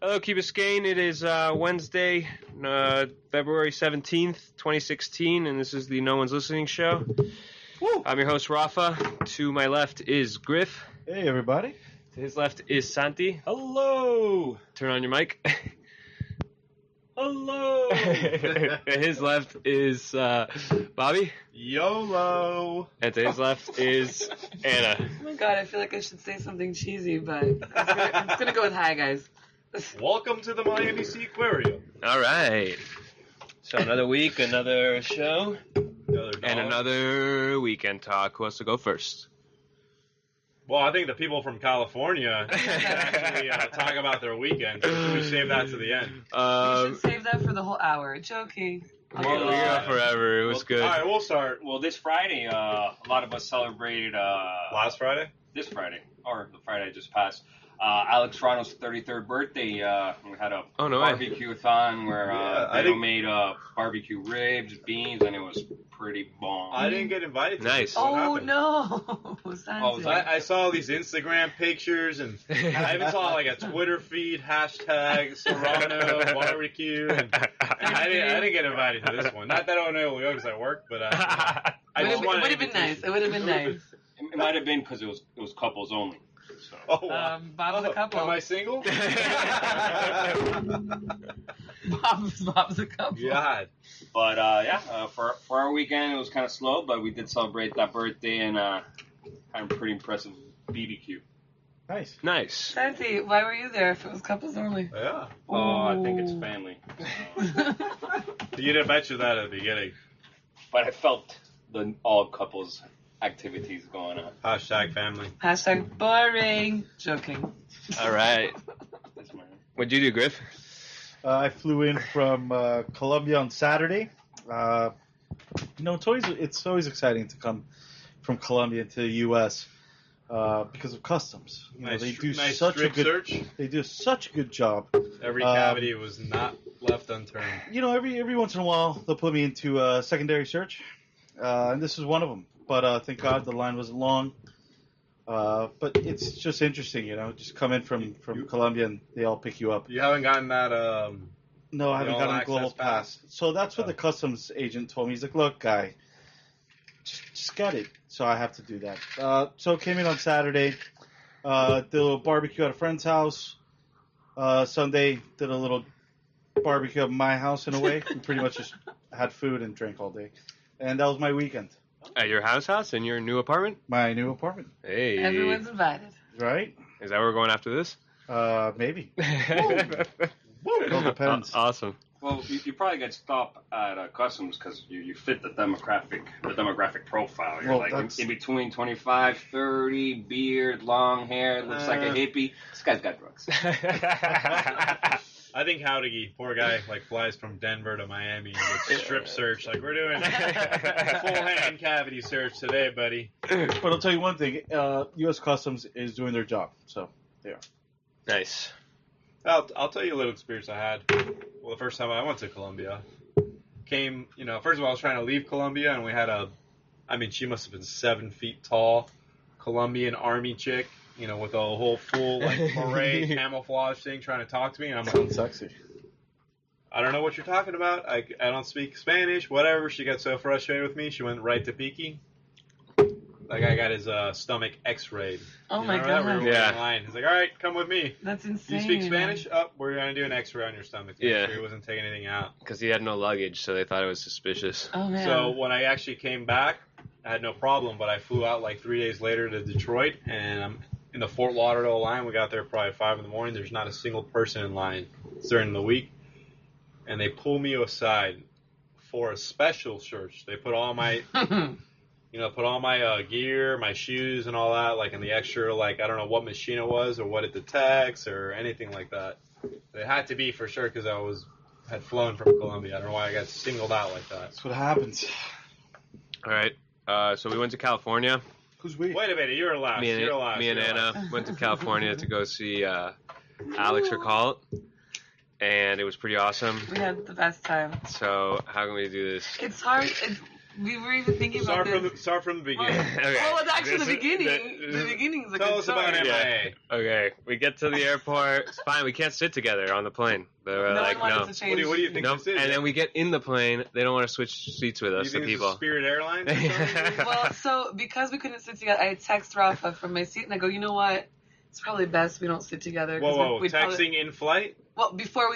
Hello, Key Biscayne. It is Wednesday, February 17th, 2016, and this is the No One's Listening show. Woo. I'm your host, Rafa. To my left is Griff. Hey, everybody. To his left is Santi. Hello. Turn on your mic. Hello. To his left is Bobby. YOLO. And to his left is Anna. Oh my god, I feel like I should say something cheesy, but it's gonna go with hi, guys. Welcome to the Miami Sea Aquarium. All right. So another week, another show, and dog. another weekend talk. Who wants to go first? Well, I think the people from California should actually talk about their weekend. Should we save that to the end? We should save that for the whole hour. Joking. We go forever. It was good. All right, we'll start. Well, this Friday, a lot of us celebrated... Last Friday? This Friday, or the Friday just passed. Alex Rano's 33rd birthday. We had a barbecue-a-thon where they made barbecue ribs, beans, and it was pretty bomb. I didn't get invited to Nice. this. What happened? No. Santi. I saw these Instagram pictures, and I even saw like a Twitter feed, hashtag Serrano barbecue, and I didn't get invited to this one. Not that I don't know because I work, but I just wanted. It would have been nice. It would have been nice. It might have been because it was couples only. So. Oh, wow. Bob's a couple. Am I single? Bob's a couple. God. But for our weekend it was kind of slow, but we did celebrate that birthday and had a pretty impressive BBQ. Nice. Santi, why were you there if it was couples only? Yeah. Oh, I think it's family. You didn't mention that at the beginning. But I felt the all couples activities going on. Hashtag family. Hashtag boring. Joking. All right. What'd you do, Griff? I flew in from Colombia on Saturday. It's always exciting to come from Colombia to the U.S. Because of customs. They do such a good search. They do such a good job. Every cavity was not left unturned. Every once in a while they'll put me into a secondary search, and this is one of them. But thank God the line wasn't long. But it's just interesting, just come in from Colombia and they all pick you up. You haven't gotten that. No, I haven't gotten a global pass. So that's what the customs agent told me. He's like, look, guy, just get it. So I have to do that. So came in on Saturday, did a little barbecue at a friend's house. Sunday, did a little barbecue at my house in a way. We pretty much just had food and drank all day. And that was my weekend. At your house in your new apartment? My new apartment. Hey. Everyone's invited. Right? Is that where we're going after this? Maybe. It all depends. Awesome. Well, you probably get stopped at customs because you fit the demographic profile. You're in between 25, 30, beard, long hair, looks like a hippie. This guy's got drugs. I think Howdy, poor guy, flies from Denver to Miami and gets strip search. We're doing a full hand cavity search today, buddy. But I'll tell you one thing, U.S. Customs is doing their job, so they are. Nice. I'll tell you a little experience I had. Well, the first time I went to Colombia, first of all, I was trying to leave Colombia, and we had she must have been 7 feet tall, Colombian army chick, with a whole full, beret, camouflage thing trying to talk to me, and I'm like, sounds sexy. I don't know what you're talking about. I don't speak Spanish, whatever. She got so frustrated with me, she went right to Peaky. That guy got his stomach x-rayed. Oh, my God. Yeah. In line. He's like, all right, come with me. That's insane. Do you speak Spanish? Oh, we're going to do an x-ray on your stomach. Yeah. Sure he wasn't taking anything out. Because he had no luggage, so they thought it was suspicious. Oh, man. So when I actually came back, I had no problem, but I flew out 3 days later to Detroit, and I'm in the Fort Lauderdale line. We got there probably at 5 in the morning. There's not a single person in line. It's during the week. And they pull me aside for a special search. They put all my... gear, my shoes, and all that, in the extra, I don't know what machine it was or what it detects or anything like that. It had to be for sure because I had flown from Colombia. I don't know why I got singled out like that. That's what happens. All right. So we went to California. Who's we? Wait a minute, you're last. Me and Anna went to California to go see Alex Recall It. And it was pretty awesome. We had the best time. So how can we do this? It's hard. We were even thinking about this. Start from the beginning. Well, it's actually the beginning. The beginning's a good Tell us about story. MIA. Okay, we get to the airport. It's fine. We can't sit together on the plane. They were No like, one wanted no. to change. What do you think Nope. this is? And then we get in the plane. They don't want to switch seats with us. you The think this people. is Spirit Airlines or something? Well, so because we couldn't sit together, I text Rafa from my seat and I go, you know what? It's probably best we don't sit together. Whoa, we'd texting probably, in flight? well, before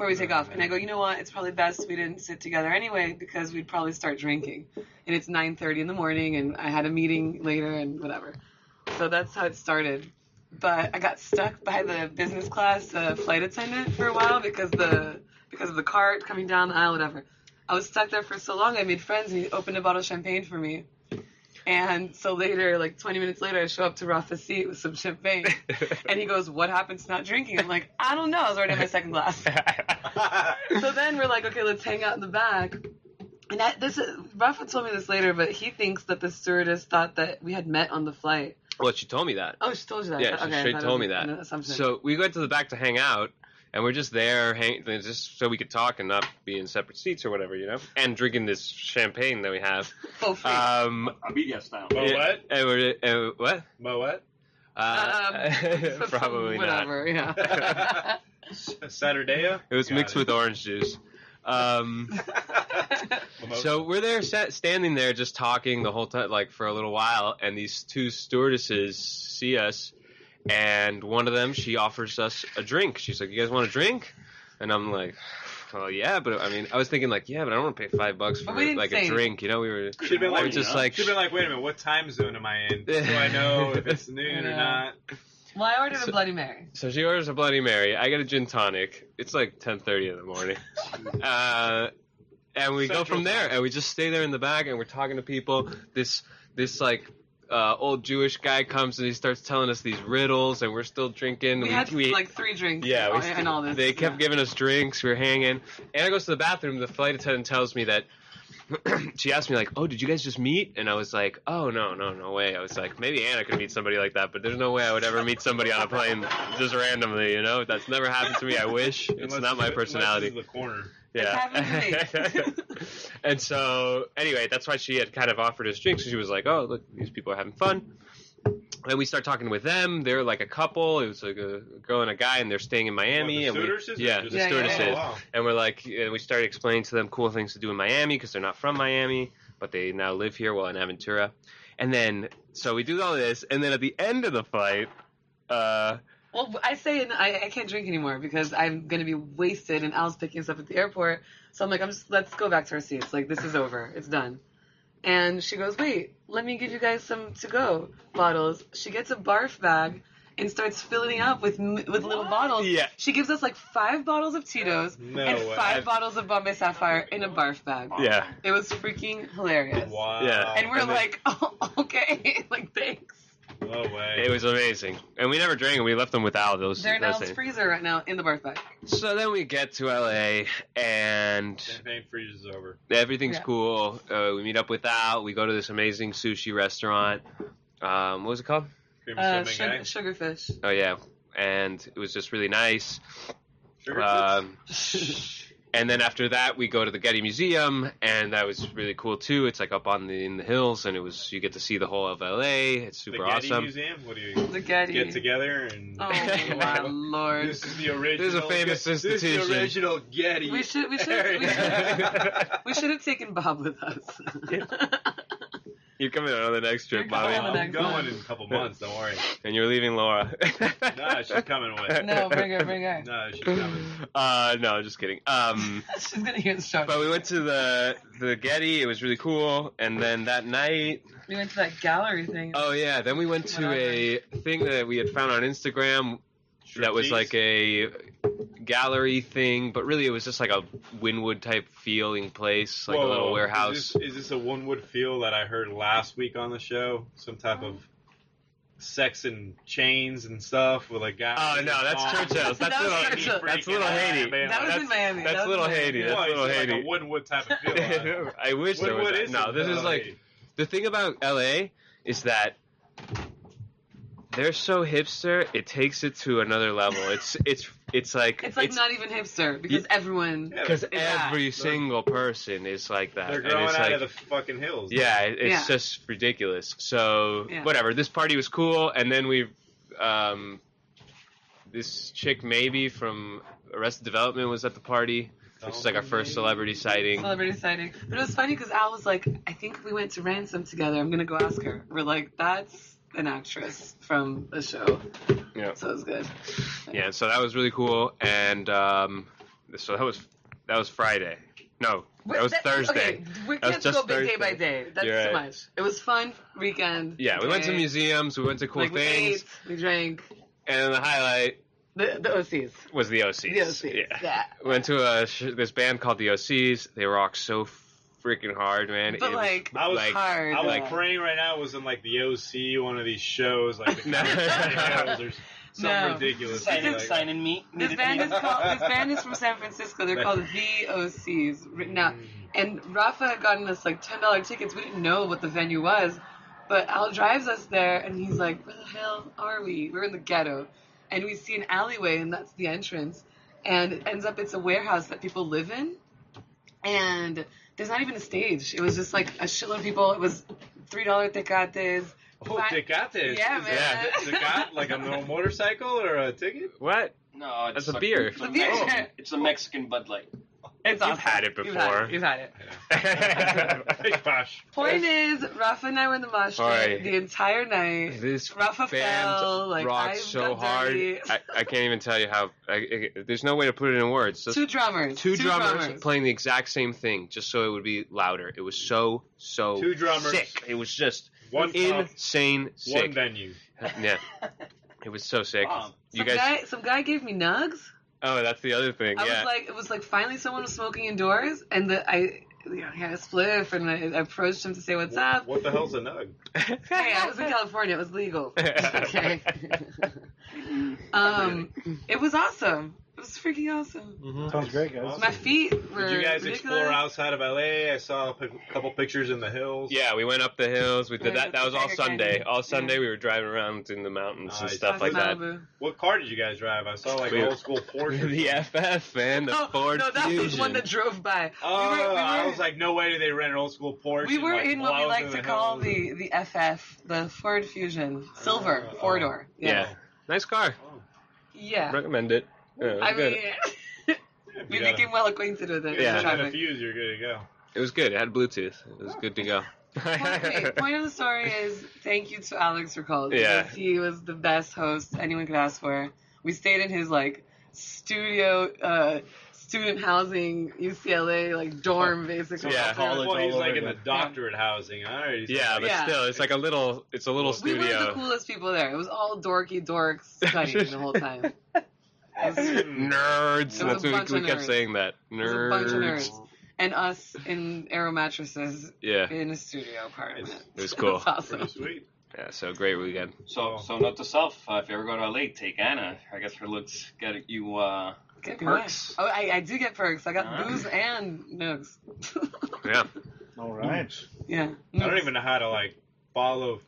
we take off, and I go, you know what? It's probably best we didn't sit together anyway because we'd probably start drinking, and it's 9:30 in the morning, and I had a meeting later and whatever. So that's how it started. But I got stuck by the business class flight attendant for a while because of the cart coming down the aisle, whatever. I was stuck there for so long. I made friends, and he opened a bottle of champagne for me. And so later, like 20 minutes later, I show up to Rafa's seat with some champagne. And he goes, what happened to not drinking? I'm like, I don't know. I was already in my second glass. So then we're like, okay, let's hang out in the back. And Rafa told me this later, but he thinks that the stewardess thought that we had met on the flight. Well, she told me that. Oh, she told you that? Yeah, she Okay, straight told me that. So we went to the back to hang out, and we're just there, just so we could talk and not be in separate seats or whatever, you know, and drinking this champagne that we have. Oh, free. Amiga style. Moet? What? Moet? Probably whatever, not. Yeah. Saturdea? It was mixed with orange juice. So we're there, standing there, just talking the whole time, like for a little while, and these two stewardesses see us. And one of them, she offers us a drink. She's like, you guys want a drink? And I'm like, well, yeah, but I mean, I was thinking like, yeah, but I don't want to pay $5 for like a drink, you know? We were Should have been like, just like, wait a minute, what time zone am I in? So I know if it's noon or not. Well, I ordered a Bloody Mary. So she orders a Bloody Mary. I get a gin tonic. It's like 10:30 in the morning. And we go from there, and we just stay there in the back, and we're talking to people. This like old Jewish guy comes and he starts telling us these riddles, and we're still drinking. We had like 3 drinks. Yeah, and all this. They kept giving us drinks. We were hanging. Anna goes to the bathroom. The flight attendant tells me that she asked me like, "Oh, did you guys just meet?" And I was like, "Oh, no way." I was like, maybe Anna could meet somebody like that, but there's no way I would ever meet somebody on a plane just randomly. You know, that's never happened to me. I wish. It's not my personality. Unless it's the corner. Yeah. And so, anyway, that's why she had kind of offered us drinks. She was like, "Oh, look, these people are having fun." And we start talking with them. They're like a couple. It was like a girl and a guy, and they're staying in Miami. What, the stewardesses? The stewardesses. Oh, wow. And we're like, and we started explaining to them cool things to do in Miami because they're not from Miami, but they now live here while in Aventura. And then, so we do all this, and then at the end of the flight, well, I say I can't drink anymore because I'm going to be wasted, and Al's picking us up at the airport. So I'm like, let's go back to our seats. Like, this is over. It's done. And she goes, wait, let me give you guys some to-go bottles. She gets a barf bag and starts filling up with little bottles. Yeah. She gives us like 5 bottles of Tito's and 5 bottles of Bombay Sapphire in a barf bag. Yeah. It was freaking hilarious. Wow. Yeah. And we're like, oh, okay. Like, thanks. No way. It was amazing. And we never drank, and we left them without those. They're in Al's freezer right now in the barf bag. So then we get to LA, and Champagne freezes over. everything's cool. We meet up with Al. We go to this amazing sushi restaurant. What was it called? Creamy swimming egg. Sugarfish. Oh, yeah. And it was just really nice. Sugar And then after that, we go to the Getty Museum, and that was really cool too. It's like up in the hills, and you get to see the whole of LA. It's super the Getty awesome. Museum? What do you The Getty. get together and? Oh my lord! This is the original. This is a famous institution. This is the original Getty. We should have taken Bob with us. You're coming on the next trip, You're Bobby. coming on the I'm going in a couple months. Don't worry. And you're leaving Laura. No, she's coming with. No, bring her. No, she's coming. No, just kidding. She's gonna hear the show. But we went to the Getty. It was really cool. And then that night, We went to that gallery thing. oh yeah, then we went to a thing that we had found on Instagram that was like a gallery thing, but really it was just like a Wynwood type feeling place, like a little warehouse. Is this a Wynwood feel that I heard last week on the show? Some type of sex and chains and stuff with a guy. Oh no, that's Churchill's. That's That was little. Churchill. That's little Haiti. That was in Miami. That's little Haiti. That's little Haiti. Like a Wynwood type of feel. I wish there was. Wynwood That. is No, this is like the thing about LA is that they're so hipster. It takes it to another level. It's it's like not even hipster because everyone because every single person is like that. They're growing out of the fucking hills. Yeah, it's just ridiculous. So whatever. This party was cool, and then we, this chick maybe from Arrested Development was at the party. Which is like our first celebrity sighting. But it was funny because Al was like, I think we went to Ransom together. I'm going to go ask her. We're like, that's an actress from the show. Yeah. So it was good. Yeah, so that was really cool. And so that was Friday. No, that was Thursday. Okay, we can't go day by day. That's too much. It was fun weekend. Yeah, we went to museums. We went to cool things. We ate, we drank. And the highlight... The OCs. Was the OCs. The OCs, yeah. We went to this band called the OCs. They rock so freaking hard, man. But I was hard. I was praying right now it was in like the OC, one of these shows, like the shows or something ridiculous. Sign and meet. This band is from San Francisco. They're called the OCs. Written out. And Rafa had gotten us like $10 tickets. We didn't know what the venue was. But Al drives us there and he's like, where the hell are we? We're in the ghetto. And we see an alleyway, and that's the entrance. And it ends up it's a warehouse that people live in. And there's not even a stage. It was just like a shitload of people. It was $3 tecates. Oh, tecates? Yeah, man. Tecate? Like a motorcycle or a ticket? What? No, it's a beer. It's a Mexican Bud Light. It's awesome. You've had it before. You've had it. Gosh. Point is, Rafa and I were in the mosh pit the entire night. This Rafa band fell. Like, rocked so hard. I can't even tell you how. There's no way to put it in words. Two drummers. Two drummers playing the exact same thing, just so it would be louder. It was so Two drummers. sick. It was just one insane sick. One venue. Yeah. It was so sick. Some guy gave me nugs. Oh, that's the other thing. It was like finally someone was smoking indoors, and I had a spliff, and I approached him to say what's up. What the hell's a nug? Hey, I was in California; it was legal. Okay. It was awesome. It was freaking awesome. Mm-hmm. Sounds great, guys. Awesome. My feet were Did you guys ridiculous. explore outside of LA? I saw a couple pictures in the hills. Yeah, we went up the hills. We did that. That was all Sunday. All Sunday we were driving around in the mountains and stuff like that. What car did you guys drive? I saw like an old school Porsche. The FF, man. The Ford No, that Fusion. was one that drove by. I was like, no way did they rent an old school Porsche. We were in what we like to call hills. the FF, the Ford Fusion, silver, four-door. Yeah. Nice car. Yeah. Recommend it. Yeah, mean, we became well acquainted with it. Yeah. And a fuse, you're good to go. It was good. It had Bluetooth. It was good to go. Point of the story is thank you to Alex for calling. Yeah. He was the best host anyone could ask for. We stayed in his studio, student housing, UCLA, dorm basically. Yeah. Well, he's like in the doctorate housing. Yeah, but still, it's like a little studio. We were the coolest people there. It was all dorky dorks studying the whole time. Nerds. That's what we kept saying that. Nerds. It was a bunch of nerds. And us in aero mattresses in a studio apartment. It was cool. It was awesome. Pretty sweet. Yeah, so great weekend. So note to self, if you ever go to LA, take Anna. I guess her looks get you perks. Oh, I do get perks. I got booze and nugs. Yeah. All right. Yeah. I don't even know how to follow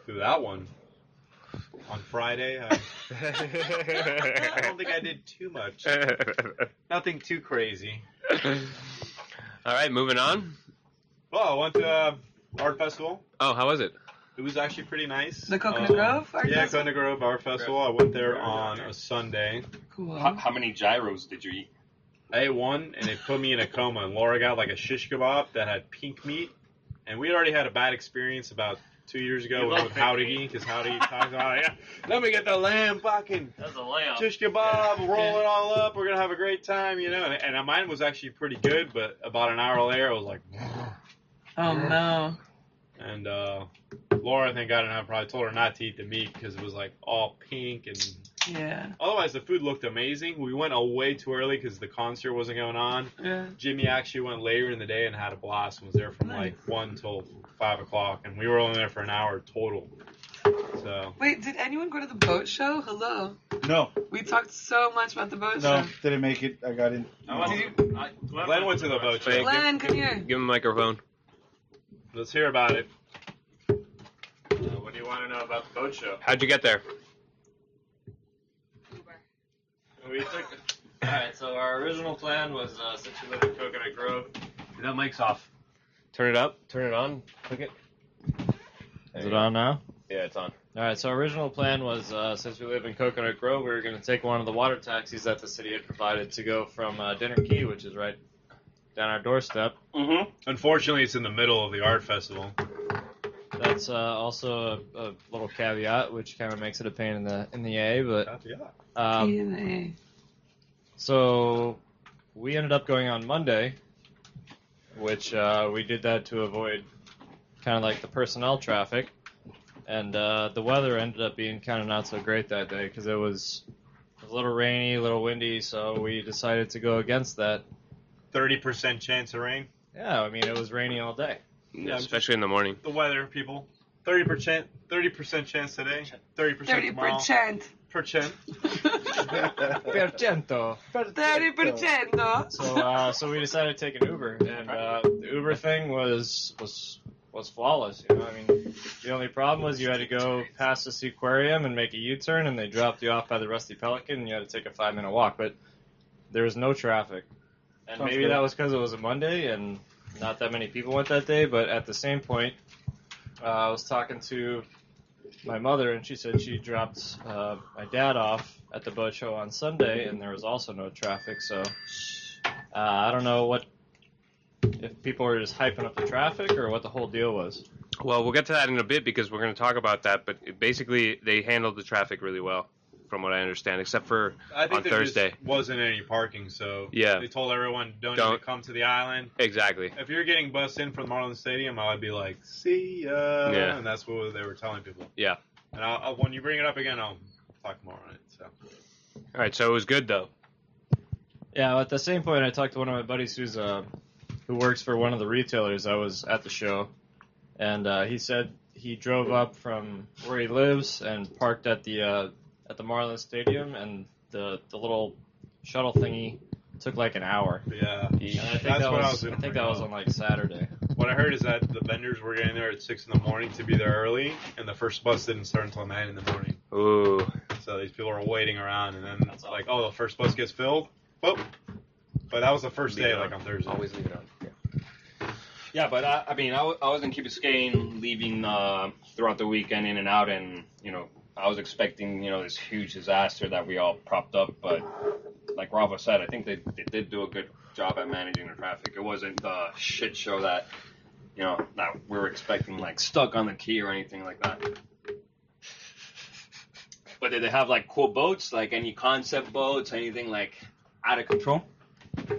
through that one. On Friday, I don't think I did too much. Nothing too crazy. All right, moving on. Well, I went to art festival. Oh, how was it? It was actually pretty nice. The Coconut Grove Art Festival? Coconut Grove Art Festival. I went there on a Sunday. Cool. How many gyros did you eat? I ate one, and they put me in a coma. And Laura got a shish kebab that had pink meat. And we already had a bad experience about 2 years ago with Howdy, because Howdy talks about, let me get the lamb fucking That's a lamb. shish kebab, roll it all up, we're going to have a great time, And mine was actually pretty good, but about an hour later, I was like, oh no. And Laura, thank God, and I probably told her not to eat the meat because it was all pink and. Yeah. Otherwise, the food looked amazing. We went way too early because the concert wasn't going on. Yeah. Jimmy actually went later in the day and had a blast and was there from 1 till 5 o'clock, and we were only there for an hour total. So. Wait, did anyone go to the boat show? Hello. No. We talked so much about the boat show. No, didn't make it. I got in. Glenn went to the boat show. Glenn, come here. Give him a microphone. Let's hear about it. What do you want to know about the boat show? How'd you get there? Alright, so our original plan was, since we live in Coconut Grove... That mic's off. Turn it up. Turn it on. Click it. Is it on now? Yeah, it's on. Alright, so our original plan was, since we live in Coconut Grove, we were going to take one of the water taxis that the city had provided to go from Dinner Key, which is right down our doorstep. Mm-hmm. Unfortunately, it's in the middle of the art festival. That's also a little caveat, which kind of makes it a pain in the A, but... So, we ended up going on Monday, which we did that to avoid kind of like the personnel traffic. And the weather ended up being kind of not so great that day because it was a little rainy, a little windy, so we decided to go against that. 30% chance of rain? Yeah, I mean, it was rainy all day. Yeah, especially in the morning. The weather, people. 30% chance today, 30% tomorrow. 30%. Percent. Percento. 30%. So we decided to take an Uber, and the Uber thing was flawless. You know, I mean, the only problem was you had to go past the aquarium and make a U-turn, and they dropped you off by the Rusty Pelican, and you had to take a 5-minute walk. But there was no traffic, and maybe that was because it was a Monday and not that many people went that day. But at the same point, I was talking to my mother, and she said she dropped my dad off at the boat show on Sunday, and there was also no traffic. So I don't know if people were just hyping up the traffic or what the whole deal was. Well, we'll get to that in a bit because we're going to talk about that. But basically, they handled the traffic really well, from what I understand, except for on Thursday. Just wasn't any parking, so yeah. They told everyone don't even come to the island. Exactly. If you're getting bussed in from Marlins Stadium, I'd be like, see ya. Yeah. And that's what they were telling people. Yeah. And I'll, when you bring it up again, I'll talk more on it. So. All right, so it was good, though. Yeah, at the same point, I talked to one of my buddies who works for one of the retailers that was at the show, and he said he drove up from where he lives and parked at the Marlins Stadium, and the little shuttle thingy took like an hour. Yeah, and I think that was on like Saturday. What I heard is that the vendors were getting there at 6 in the morning to be there early, and the first bus didn't start until 9 in the morning. Ooh. So these people were waiting around, and then it's like, oh, the first bus gets filled. Whoop. But that was the first day, like on Thursday. Always leave it on. Yeah, but I mean, I was in Key Biscayne, leaving throughout the weekend, in and out, and I was expecting this huge disaster that we all propped up, but like Rafa said, I think they did do a good job at managing the traffic. It wasn't the shit show that that we were expecting, like stuck on the quay or anything like that. But did they have like cool boats, like any concept boats, anything like out of control?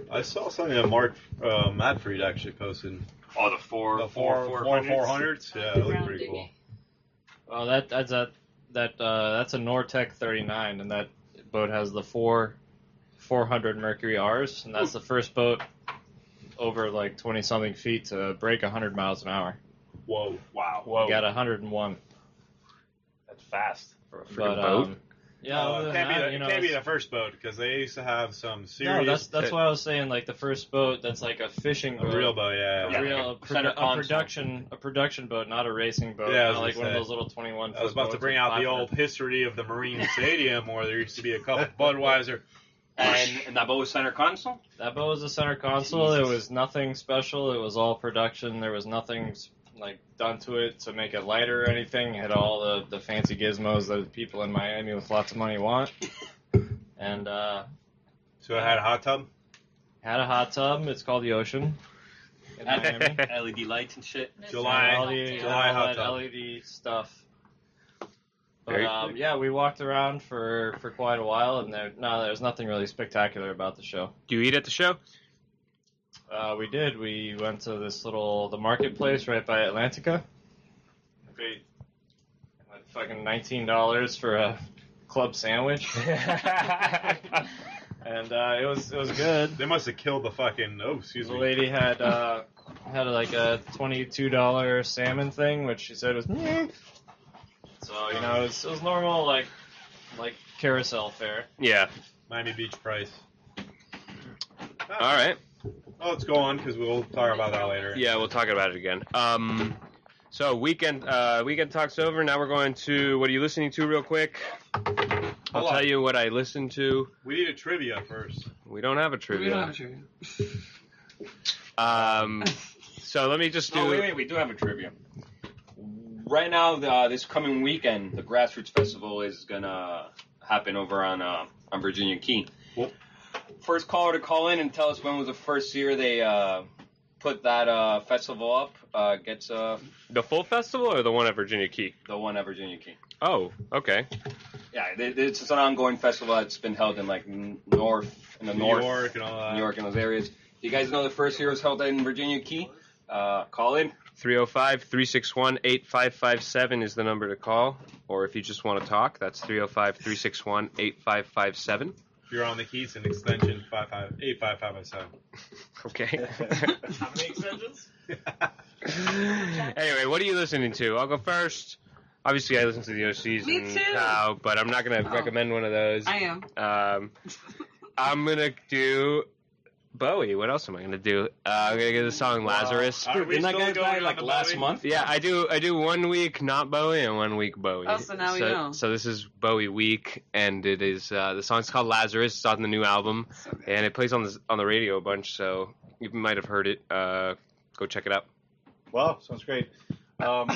I saw something that Mark Madfried actually posted. Oh, the 400s? Yeah, it looked pretty cool. Well, that's a Nortec 39, and that boat has the 400 Mercury R's, and that's the first boat over like 20-something feet to break 100 miles an hour. Whoa. Wow. Whoa. We got 101. That's fast. For a freaking boat? Yeah, can't be the first boat, because they used to have some serious... No, that's why I was saying, like, the first boat that's like a fishing boat. A real boat, yeah. A production boat, not a racing boat. Yeah, not like one of those little 21-foot I was about to bring out the old history of the Marine Stadium, where there used to be a couple Budweiser. And that boat was center console? That boat was a center console. Jesus. It was nothing special. It was all production. There was nothing like done to it to make it lighter or anything. It had all the fancy gizmos that people in Miami with lots of money want. And so it had a hot tub? Had a hot tub. It's called the Ocean in Miami. LED lights and shit. July hot tub. LED stuff. But yeah, we walked around for quite a while, and there's nothing really spectacular about the show. Do you eat at the show? We did. We went to the marketplace right by Atlantica. I paid like fucking $19 for a club sandwich. And it was good. They must have killed the fucking... Oh, excuse me. The lady had like a $22 salmon thing, which she said was... Meh. So, it was normal, like carousel fare. Yeah. Miami Beach price. All right. Well, let's go on, because we'll talk about that later. Yeah, we'll talk about it again. So weekend talk's over. Now we're going to... What are you listening to real quick? I'll tell you what I listened to. We need a trivia first. We don't have a trivia. We don't have a trivia. So let me just do... Oh, wait, we do have a trivia. Right now, this coming weekend, the Grassroots Festival is going to happen over on Virginia Key. Cool. First caller to call in and tell us when was the first year they put that festival up gets... The full festival or the one at Virginia Key? The one at Virginia Key. Oh, okay. Yeah, it's an ongoing festival that's been held in like New York and all that. New York and those areas. You guys know the first year was held in Virginia Key? Call in. 305-361-8557 is the number to call. Or if you just want to talk, that's 305-361-8557. If you're on the keys, an extension 85557. Okay. How many extensions? Anyway, what are you listening to? I'll go first. Obviously, I listen to the OCs Me and too. Cow, but I'm not going to recommend one of those. I am. I'm going to do Bowie. What else am I going to do? I'm going to get the song Lazarus. Are we Didn't that still guy going die on like the last Bowie? month? Yeah, I do 1 week not Bowie and 1 week Bowie. Oh, so now we know. So this is Bowie week, and it is the song's called Lazarus. It's on the new album, and it plays on the radio a bunch. So you might have heard it. Go check it out. Wow, sounds great. I've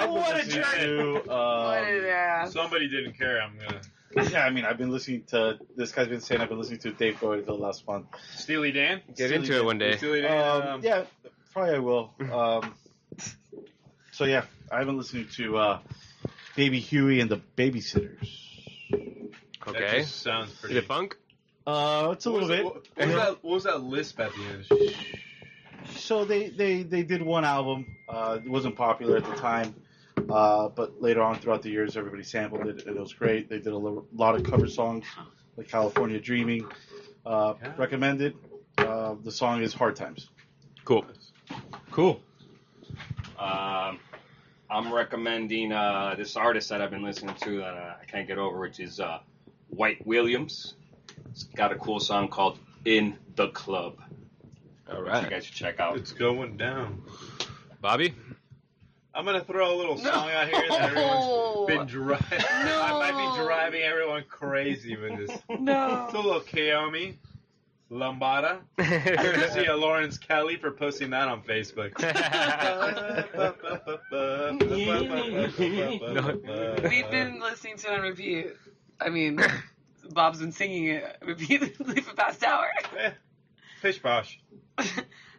been listening to, What an ass. Somebody didn't care. I'm gonna yeah, I mean, I've been listening to, this guy's been saying I've been listening to Dave Bowie the last month. Steely Dan. Get into it one day. Steely Dan. Yeah, probably I will. So yeah, I've been listening to Baby Huey and the Babysitters. That Okay. just sounds Is pretty. it funk? It's a little bit. What was that lisp at the end? So they did one album. It wasn't popular at the time, but later on throughout the years, everybody sampled it, and it was great. They did a lot of cover songs, like California Dreaming. Recommended. The song is Hard Times. Cool. I'm recommending this artist that I've been listening to that I can't get over, which is White Williams. It's got a cool song called In the Club. All Which right. you guys should check out. It's going down. Bobby? I'm gonna throw a little song out here that everyone's been driving. No. I might be driving everyone crazy with this. No. It's a little Kaoma, Lambada. Courtesy of Lawrence Kelly for posting that on Facebook. We've been listening to it on repeat. I mean, Bob's been singing it repeatedly for the past hour. Pish posh.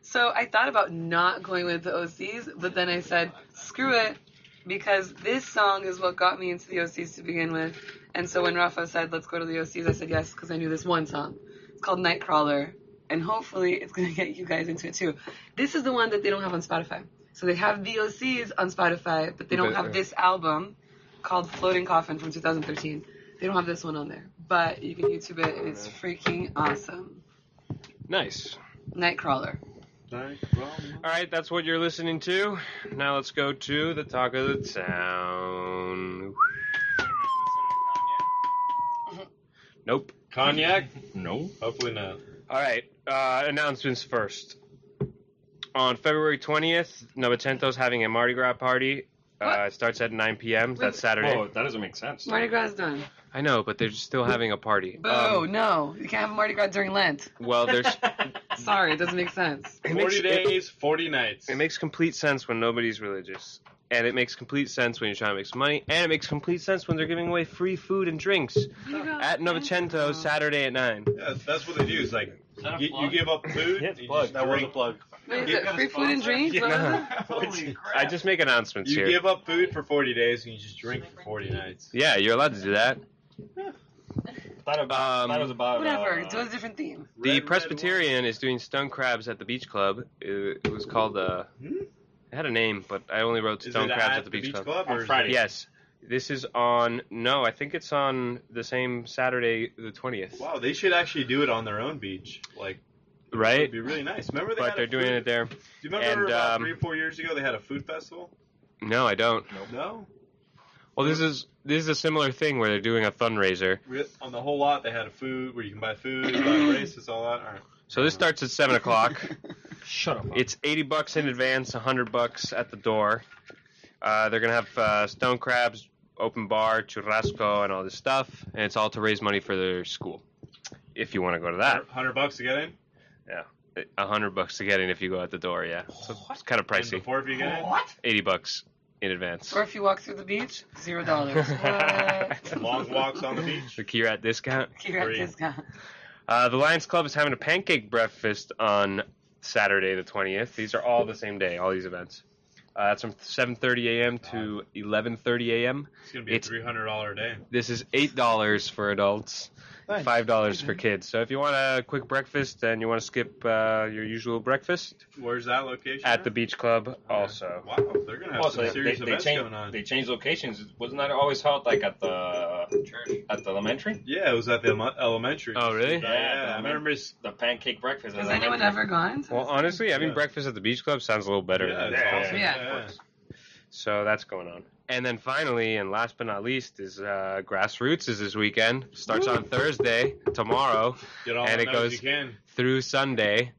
So I thought about not going with the OCs, but then I said, screw it, because this song is what got me into the OCs to begin with. And so when Rafa said, let's go to the OCs, I said yes, because I knew this one song. It's called Nightcrawler, and hopefully it's going to get you guys into it too. This is the one that they don't have on Spotify. So they have the OCs on Spotify, but they don't have this album called Floating Coffin from 2013. They don't have this one on there. But you can YouTube it, and it's freaking awesome. Nice. Nightcrawler. All right, that's what you're listening to. Now let's go to the talk of the town. Nope. Cognac? No. Hopefully not. All right, announcements first. On February 20th, Novecento's having a Mardi Gras party. It starts at 9 p.m. That's Saturday. Oh, that doesn't make sense. Mardi Gras is done. I know, but they're still having a party. Boo, no. You can't have a Mardi Gras during Lent. Well, there's... Sorry, it doesn't make sense. 40 days, 40 nights. It makes complete sense when nobody's religious. And it makes complete sense when you're trying to make some money. And it makes complete sense when they're giving away free food and drinks at Novecento Saturday at 9. Yeah, that's what they do. Is like you give up food. Yeah, it's you plugged. just That was a drink. plug. Wait, is it free food and drinks? What was it? Holy crap. I just make announcements You here. give up food for 40 days and you just drink for 40 nights. Yeah, you're allowed to do that. That was about Whatever. Do a different theme. The Red Presbyterian is doing stone crabs at the beach club. It was called it had a name, but I only wrote Is stone it crabs at at the beach club. or On is Friday? it- Yes. This is on I think it's on the same Saturday, the 20th. Wow, they should actually do it on their own beach. Like, Right? it'd be really nice. Remember they But had they're a doing food- it there. Do you remember and, about 3 or 4 years ago they had a food festival? No, I don't. No. Well, this is a similar thing where they're doing a fundraiser. On the whole lot, they had a food where you can buy food, buy bracelets, all that. All right. So this starts at 7 o'clock. Shut up. It's $80 in advance, $100 at the door. They're gonna have stone crabs, open bar, churrasco, and all this stuff. And it's all to raise money for their school. If you want to go to that. $100 to get in? Yeah. $100 to get in if you go out the door, yeah. So it's kind of pricey. And before if you get in? What? $80 in advance. Or if you walk through the beach, $0. What? Long walks on the beach? The Kira discount. Kira discount. The Lions Club is having a pancake breakfast on Saturday the 20th. These are all the same day, all these events. That's from 7:30 a.m. to 11:30 a.m. It's going to be a $300 day. This is $8 for adults, Nice. $5 for kids. So if you want a quick breakfast and you want to skip your usual breakfast, Where's that location? at the beach club also. Wow, they're going to have some serious events going on. They changed locations. Wasn't that always held like at the church, at the elementary? Yeah, it was at the elementary. Oh, really? Yeah, I remember. The pancake breakfast. Has anyone ever gone? Well, honestly, having breakfast at the beach club sounds a little better. Yeah, than it's that. awesome. Yeah. So that's going on. And then finally, and last but not least, is Grassroots is this weekend. Starts on Thursday, tomorrow, Get all and the it notes goes you can. through Sunday.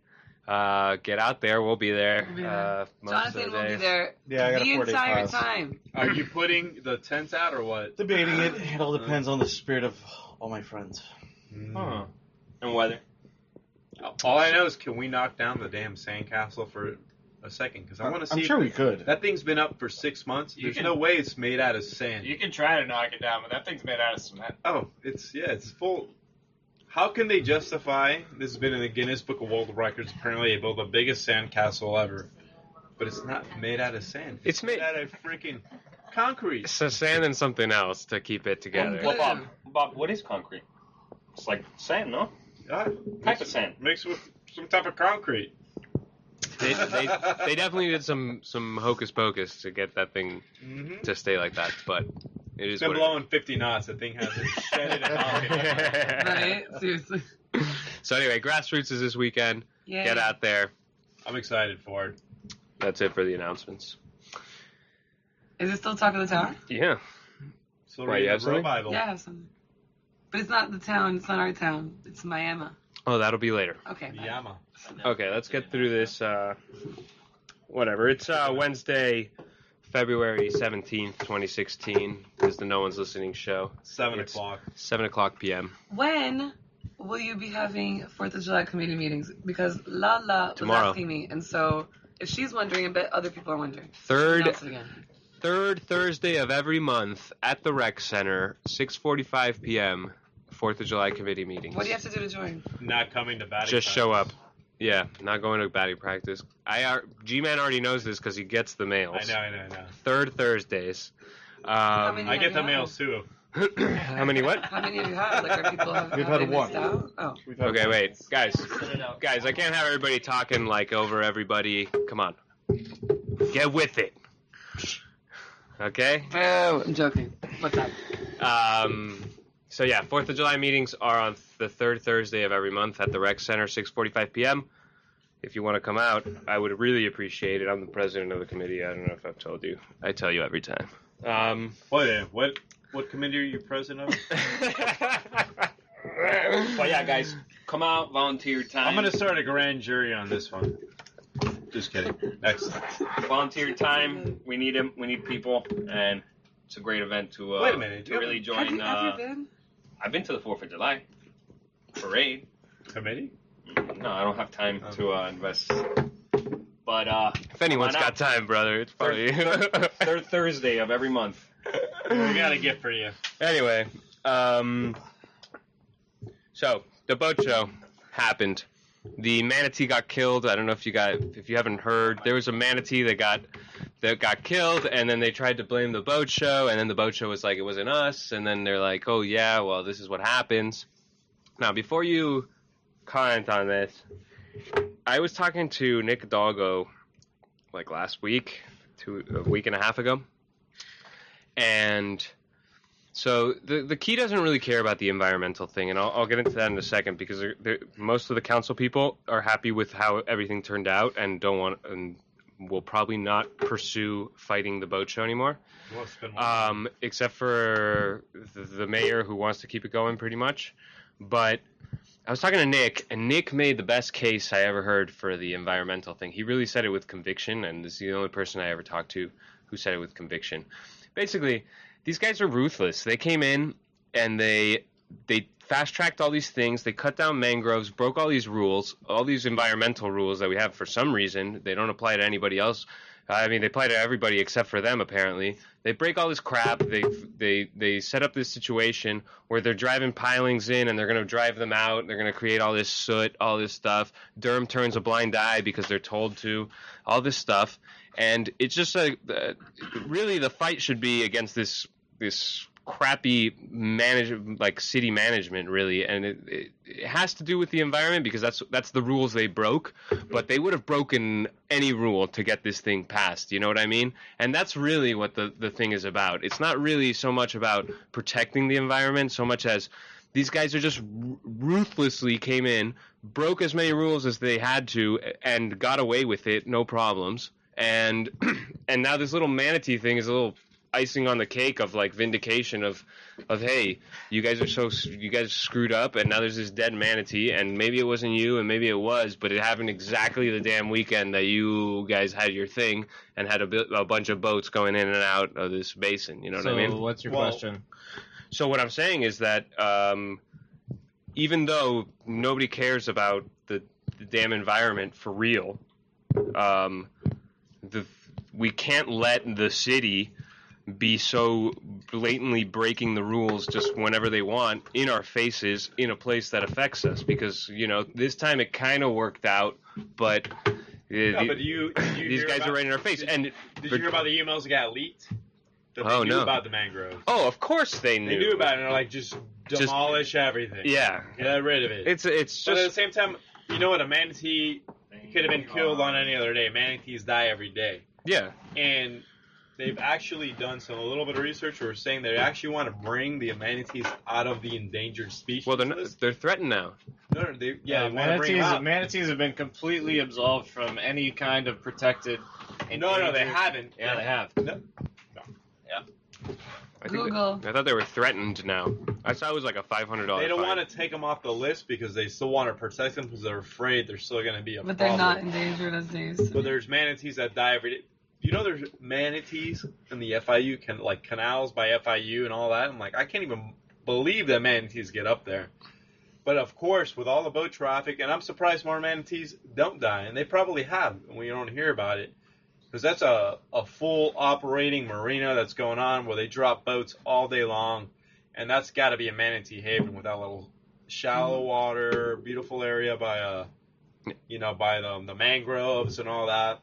Get out there. We'll be there. We'll be there. Most Jonathan of the will be days. there Yeah, I got the a 4-day entire class. time. Are you putting the tents out or what? Debating it. It all depends on the spirit of all my friends. Huh. And weather. All I know is, can we knock down the damn sandcastle for a second? Because I want to see. I'm sure we could. That thing's been up for 6 months. There's no way it's made out of sand. You can try to knock it down, but that thing's made out of cement. Oh, it's full. How can they justify? This has been in the Guinness Book of World Records. Apparently, they built the biggest sandcastle ever, but it's not made out of sand. It's made out of freaking concrete. so sand and something else to keep it together. Well, Bob, what is concrete? It's like sand, no? Type of sand. Mixed with some type of concrete. They definitely did some hocus pocus to get that thing to stay like that, but it is It's been what blowing 50 knots. The thing hasn't shedded a knock. Right? Seriously. So anyway, Grassroots is this weekend. Yeah. Get out there. I'm excited for it. That's it for the announcements. Is it still Talk of the Tower? Yeah. So Why, read you have the Bro something? Bible. Yeah, I have something. But it's not the town. It's not our town. It's Miami. Oh, that'll be later. Okay. bye. Yama. Okay, let's get through this. Whatever. It's Wednesday, February 17th, 2016. Is the No One's Listening show. 7 It's o'clock. 7 o'clock p.m. When will you be having 4th of July committee meetings? Because Lala was Tomorrow. asking me, and so if she's wondering, I bet other people are wondering. Third Announce it again. Third Thursday of every month at the Rec Center, 6:45 p.m. 4th of July committee meetings. What do you have to do to join? Not coming to batting Just practice. show up. Yeah, not going to batting practice. G-Man already knows this because he gets the mails. I know. Third Thursdays. How many I have get you the had? mails too. How many what? How many have you had? Like, are people have We've have had they one. missed out? Oh. We've had Okay, one. wait. Guys, I can't have everybody talking like over everybody. Come on. Get with it. Okay? Boo! I'm joking. What's up? So yeah, 4th of July meetings are on the third Thursday of every month at the Rec Center, 6:45 p.m. If you want to come out, I would really appreciate it. I'm the president of the committee. I don't know if I've told you. I tell you every time. What committee are you president of? But yeah, guys, come out, volunteer time. I'm gonna start a grand jury on this one. Just kidding. Next. Volunteer time. We need them. We need people, and it's a great event to Wait a minute. to really Have join. you been? I've been to the 4th of July parade. Committee? No, I don't have time to invest. But If anyone's Why not? got time, brother, it's probably. third Thursday of every month. We got a gift for you. Anyway, so the boat show happened. The manatee got killed. I don't know if you haven't heard. There was a manatee that got killed, and then they tried to blame the boat show, and then the boat show was like, it wasn't us, and then they're like, oh yeah, well, this is what happens. Now, before you comment on this, I was talking to Nick Doggo like last week, a week and a half ago, and so the key doesn't really care about the environmental thing, and I'll get into that in a second, because most of the council people are happy with how everything turned out and will probably not pursue fighting the boat show anymore, Well, it's been except for the mayor, who wants to keep it going pretty much. But I was talking to Nick, and Nick made the best case I ever heard for the environmental thing. He really said it with conviction, and this is the only person I ever talked to who said it with conviction. Basically, these guys are ruthless. They came in and they fast-tracked all these things. They cut down mangroves, broke all these rules, all these environmental rules that we have for some reason. They don't apply to anybody else. I mean, they apply to everybody except for them, apparently. They break all this crap. They set up this situation where they're driving pilings in, and they're going to drive them out. They're going to create all this soot, all this stuff. Durham turns a blind eye because they're told to. All this stuff. And it's just really the fight should be against this crappy city management, really, and it has to do with the environment because that's the rules they broke, but they would have broken any rule to get this thing passed, you know what I mean? And that's really what the thing is about. It's not really so much about protecting the environment so much as these guys are just ruthlessly came in, broke as many rules as they had to, and got away with it, no problems. And now this little manatee thing is a little icing on the cake of like vindication of hey, you guys screwed up, and now there's this dead manatee, and maybe it wasn't you, and maybe it was, but it happened exactly the damn weekend that you guys had your thing and had a bunch of boats going in and out of this basin. You know what I mean? So what's your question? So what I'm saying is that even though nobody cares about the damn environment for real, we can't let the city be so blatantly breaking the rules just whenever they want in our faces in a place that affects us, because this time it kind of worked out, but these guys are right in our face. Did you hear about the emails that got leaked? That they knew about the mangroves. Oh, of course they knew. They knew about it, and they're like, just demolish everything. Yeah. Get rid of it. It's just... But at the same time, you know what? A manatee could have been killed on any other day. Manatees die every day. Yeah. And they've actually done a little bit of research where saying they actually want to bring the manatees out of the endangered species list. They're threatened now. They want to bring them out. Manatees have been completely absolved from any kind of protected... No, they haven't. Yeah, they have. No. Yeah. I thought they were threatened now. I saw it was like a $500 They don't fine. want to take them off the list because they still want to protect them because they're afraid they're still going to be a problem. But they're not endangered as days. But there's manatees that die every day. You know there's manatees in the FIU, like canals by FIU and all that? I'm like, I can't even believe that manatees get up there. But of course, with all the boat traffic, and I'm surprised more manatees don't die, and they probably have, and we don't hear about it. Because that's a full operating marina that's going on where they drop boats all day long, and that's got to be a manatee haven with that little shallow water, beautiful area by the mangroves and all that.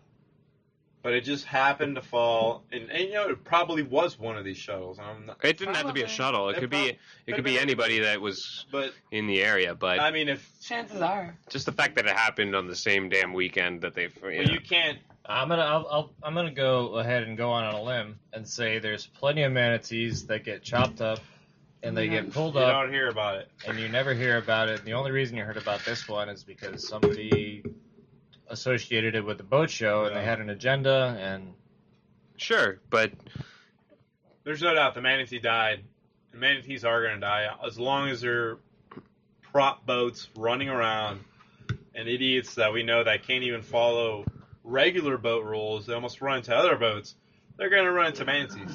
But it just happened to fall, and it probably was one of these shuttles. It didn't have to be a shuttle. It could be anybody that was in the area. But I mean, if chances are, just the fact that it happened on the same damn weekend that they. You can't. I'm gonna go ahead and go on a limb and say there's plenty of manatees that get chopped up and they get pulled up. You don't hear about it, and you never hear about it. And the only reason you heard about this one is because somebody associated it with the boat show and they had an agenda. And sure, but there's no doubt the manatee died. The manatees are going to die as long as they're prop boats running around and idiots that we know that can't even follow regular boat rules. They almost run into other boats. They're going to run into manatees.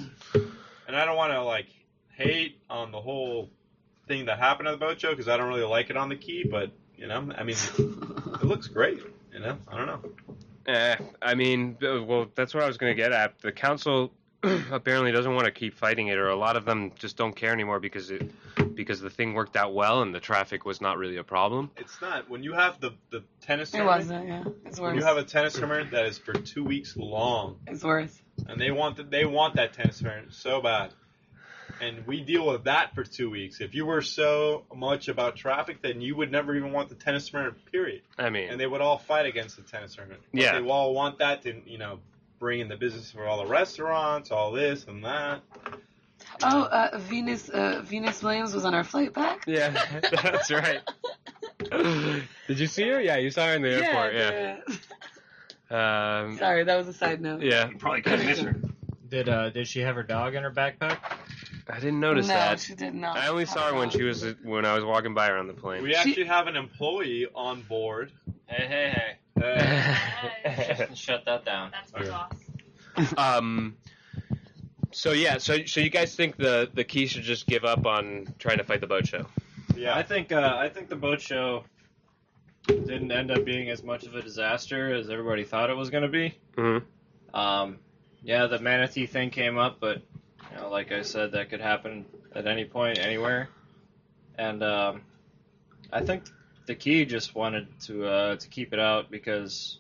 And I don't want to hate on the whole thing that happened at the boat show because I don't really like it on the key, but I mean it looks great. I don't know. I mean, well, that's what I was going to get at. The council apparently doesn't want to keep fighting it, or a lot of them just don't care anymore because the thing worked out well and the traffic was not really a problem. It's not. When you have the tennis tournament, it wasn't. Yeah, it's worse. When you have a tennis tournament that is for 2 weeks long, it's worse. And they want that tennis tournament so bad. And we deal with that for 2 weeks. If you were so much about traffic, then you would never even want the tennis tournament, period. I mean... And they would all fight against the tennis tournament. But yeah. They all want that to, bring in the business for all the restaurants, all this and that. Venus Williams was on our flight back? Yeah, that's right. Did you see her? Yeah, you saw her in the airport, yeah. Sorry, that was a side note. Yeah. You probably couldn't miss her. Did she have her dog in her backpack? I didn't notice that. No, she did not. I only saw her when I was walking by her on the plane. We actually have an employee on board. Hey. Shut that down. That's my boss. So you guys think the Key should just give up on trying to fight the boat show? Yeah. I think the boat show didn't end up being as much of a disaster as everybody thought it was going to be. Mm-hmm. Yeah, the manatee thing came up, but like I said, that could happen at any point, anywhere. And I think the Key just wanted to keep it out because,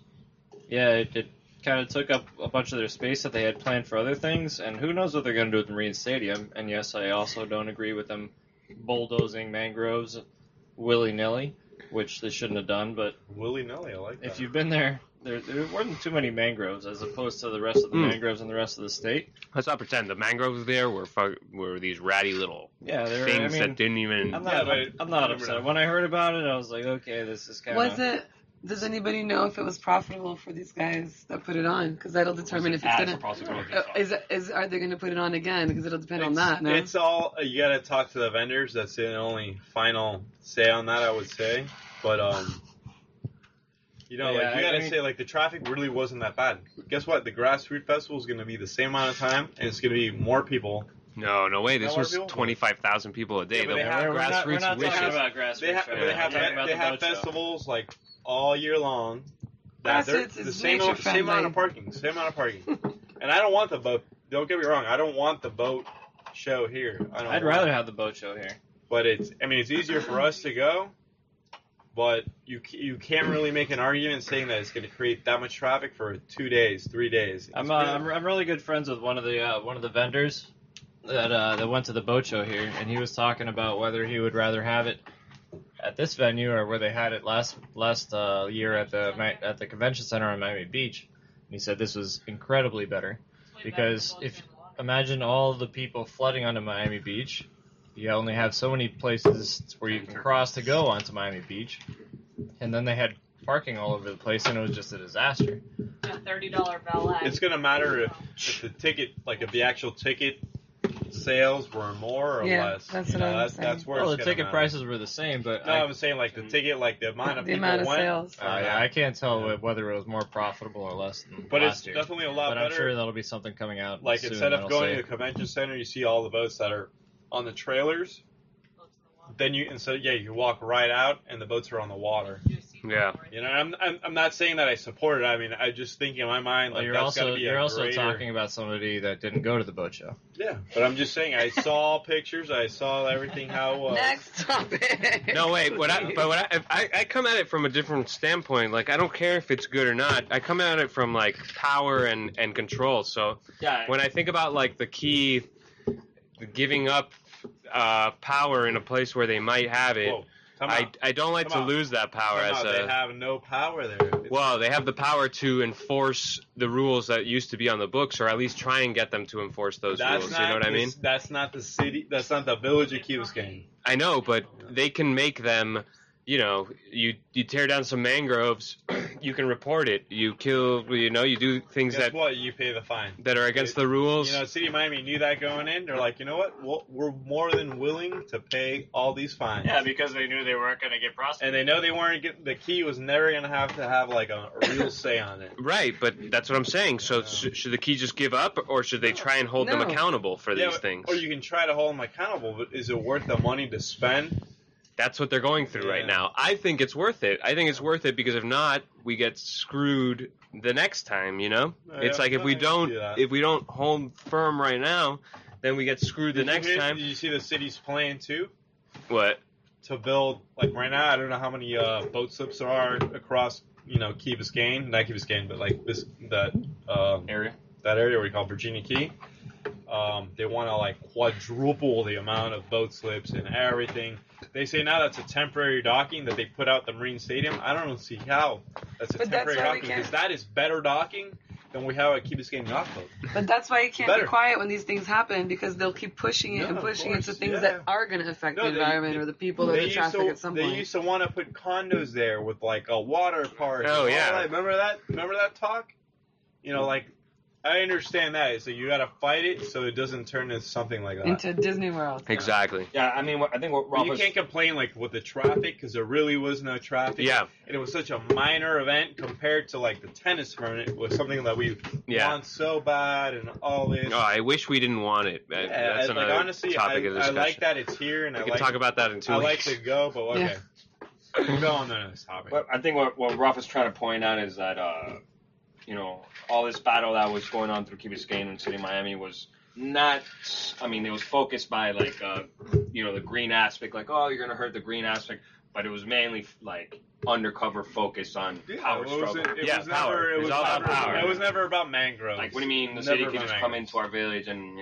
it kind of took up a bunch of their space that they had planned for other things, and who knows what they're going to do with the Marine Stadium. And yes, I also don't agree with them bulldozing mangroves willy-nilly, which they shouldn't have done, but willy-nilly, I like that. If you've been there weren't too many mangroves as opposed to the rest of the mangroves in the rest of the state. Let's not pretend the mangroves there were these ratty little things that didn't even... I'm not upset. When I heard about it, I was like, okay, this is kind of... Does anybody know if it was profitable for these guys that put it on? Because that'll determine if it's gonna. Are they gonna put it on again? Because it'll depend on that. No? It's all you gotta talk to the vendors. That's the only final say on that, I would say. But you gotta say the traffic really wasn't that bad. Guess what? The Grassroots Festival is gonna be the same amount of time, and it's gonna be more people. No way. This was 25,000 people a day. Yeah, we're not talking about Grassroots. They have festivals all year long. The same amount of parking. And I don't want the boat. Don't get me wrong. I don't want the boat show here. I'd rather have the boat show here. But it's easier for us to go. But you can't really make an argument saying that it's going to create that much traffic for 2 days, 3 days. I'm really good friends with one of the vendors that went to the boat show here, and he was talking about whether he would rather have it at this venue or where they had it last year at the convention center on Miami Beach. And he said this was incredibly better because imagine all the people flooding onto Miami Beach. You only have so many places where you can cross to go onto Miami Beach, and then they had parking all over the place, and it was just a disaster. A $30 valet. It's gonna matter if the ticket, if the actual ticket sales were more or less. That's what I'm saying. That's where the ticket prices were the same, but I was saying the ticket, the amount of people went. Sales. I can't tell whether it was more profitable or less than last year. But it's definitely a lot better. I'm sure that'll be something coming out. Soon instead of going to the convention center, you see all the boats that are on the trailers. Then you walk right out and the boats are on the water. Yeah. I'm not saying that I support it. I mean, I just think in my mind you're also talking about somebody that didn't go to the boat show. Yeah, but I'm just saying I saw pictures. I saw everything how it was. Next topic. No, wait. I come at it from a different standpoint. I don't care if it's good or not. I come at it from power and control. So when I think about the Key giving up power in a place where they might have it. Whoa. I don't like to lose that power. They have no power there. Well, they have the power to enforce the rules that used to be on the books, or at least try and get them to enforce those rules. You know what I mean? That's not the city. That's not the village of Key Biscayne. I know, but they can make them. You tear down some mangroves, you can report it. You kill, you do things Guess what? You pay the fine. That are against the rules. City of Miami knew that going in. They're like, you know what? We're more than willing to pay all these fines. Yeah, because they knew they weren't going to get prosecuted. And they know they weren't the Key was never going to have a real say on it. Right, but that's what I'm saying. So should the Key just give up, or should they try and hold them accountable for these things? Or you can try to hold them accountable, but is it worth the money to spend? That's what they're going through right now. I think it's worth it. I think it's worth it because if not, we get screwed the next time. It's if we don't hold firm right now, then we get screwed the next time. Did you see the city's plan too? What? To build right now, I don't know how many boat slips there are across Key Biscayne, not Key Biscayne, but that area. That area we call Virginia Key. They want to quadruple the amount of boat slips and everything. They say now that's a temporary docking that they put out the Marine Stadium. I don't see how that's a temporary docking because that is better docking than we have at Key Biscayne Yacht Club. But that's why you can't be quiet when these things happen because they'll keep pushing it and pushing it to things that are going to affect the environment or the people or the traffic at some point. They used to want to put condos there with a water park. Oh yeah, remember that? Remember that talk? I understand that. So you got to fight it so it doesn't turn into something like that. Into Disney World. Exactly. Yeah, I mean, I think what But you can't complain like with the traffic because there really was no traffic. Yeah. And it was such a minor event compared to like the tennis tournament. It was something that we want so bad and all this. Oh, I wish we didn't want it. Yeah, That's another honestly, topic of I discussion. like that it's here, and We I can like talk about that in 2 I weeks. like to go, but okay. We'll go on to the next topic. But I think what Rafa's trying to point out is that, all this battle that was going on through Key Biscayne and City of Miami was not, I mean, it was focused by, like, the green aspect, like, oh, you're going to hurt the green aspect, but it was mainly, like, undercover focus on power struggle. Power. It was all about power. It was never about mangroves. Like, what do you mean the city can just come into our village and,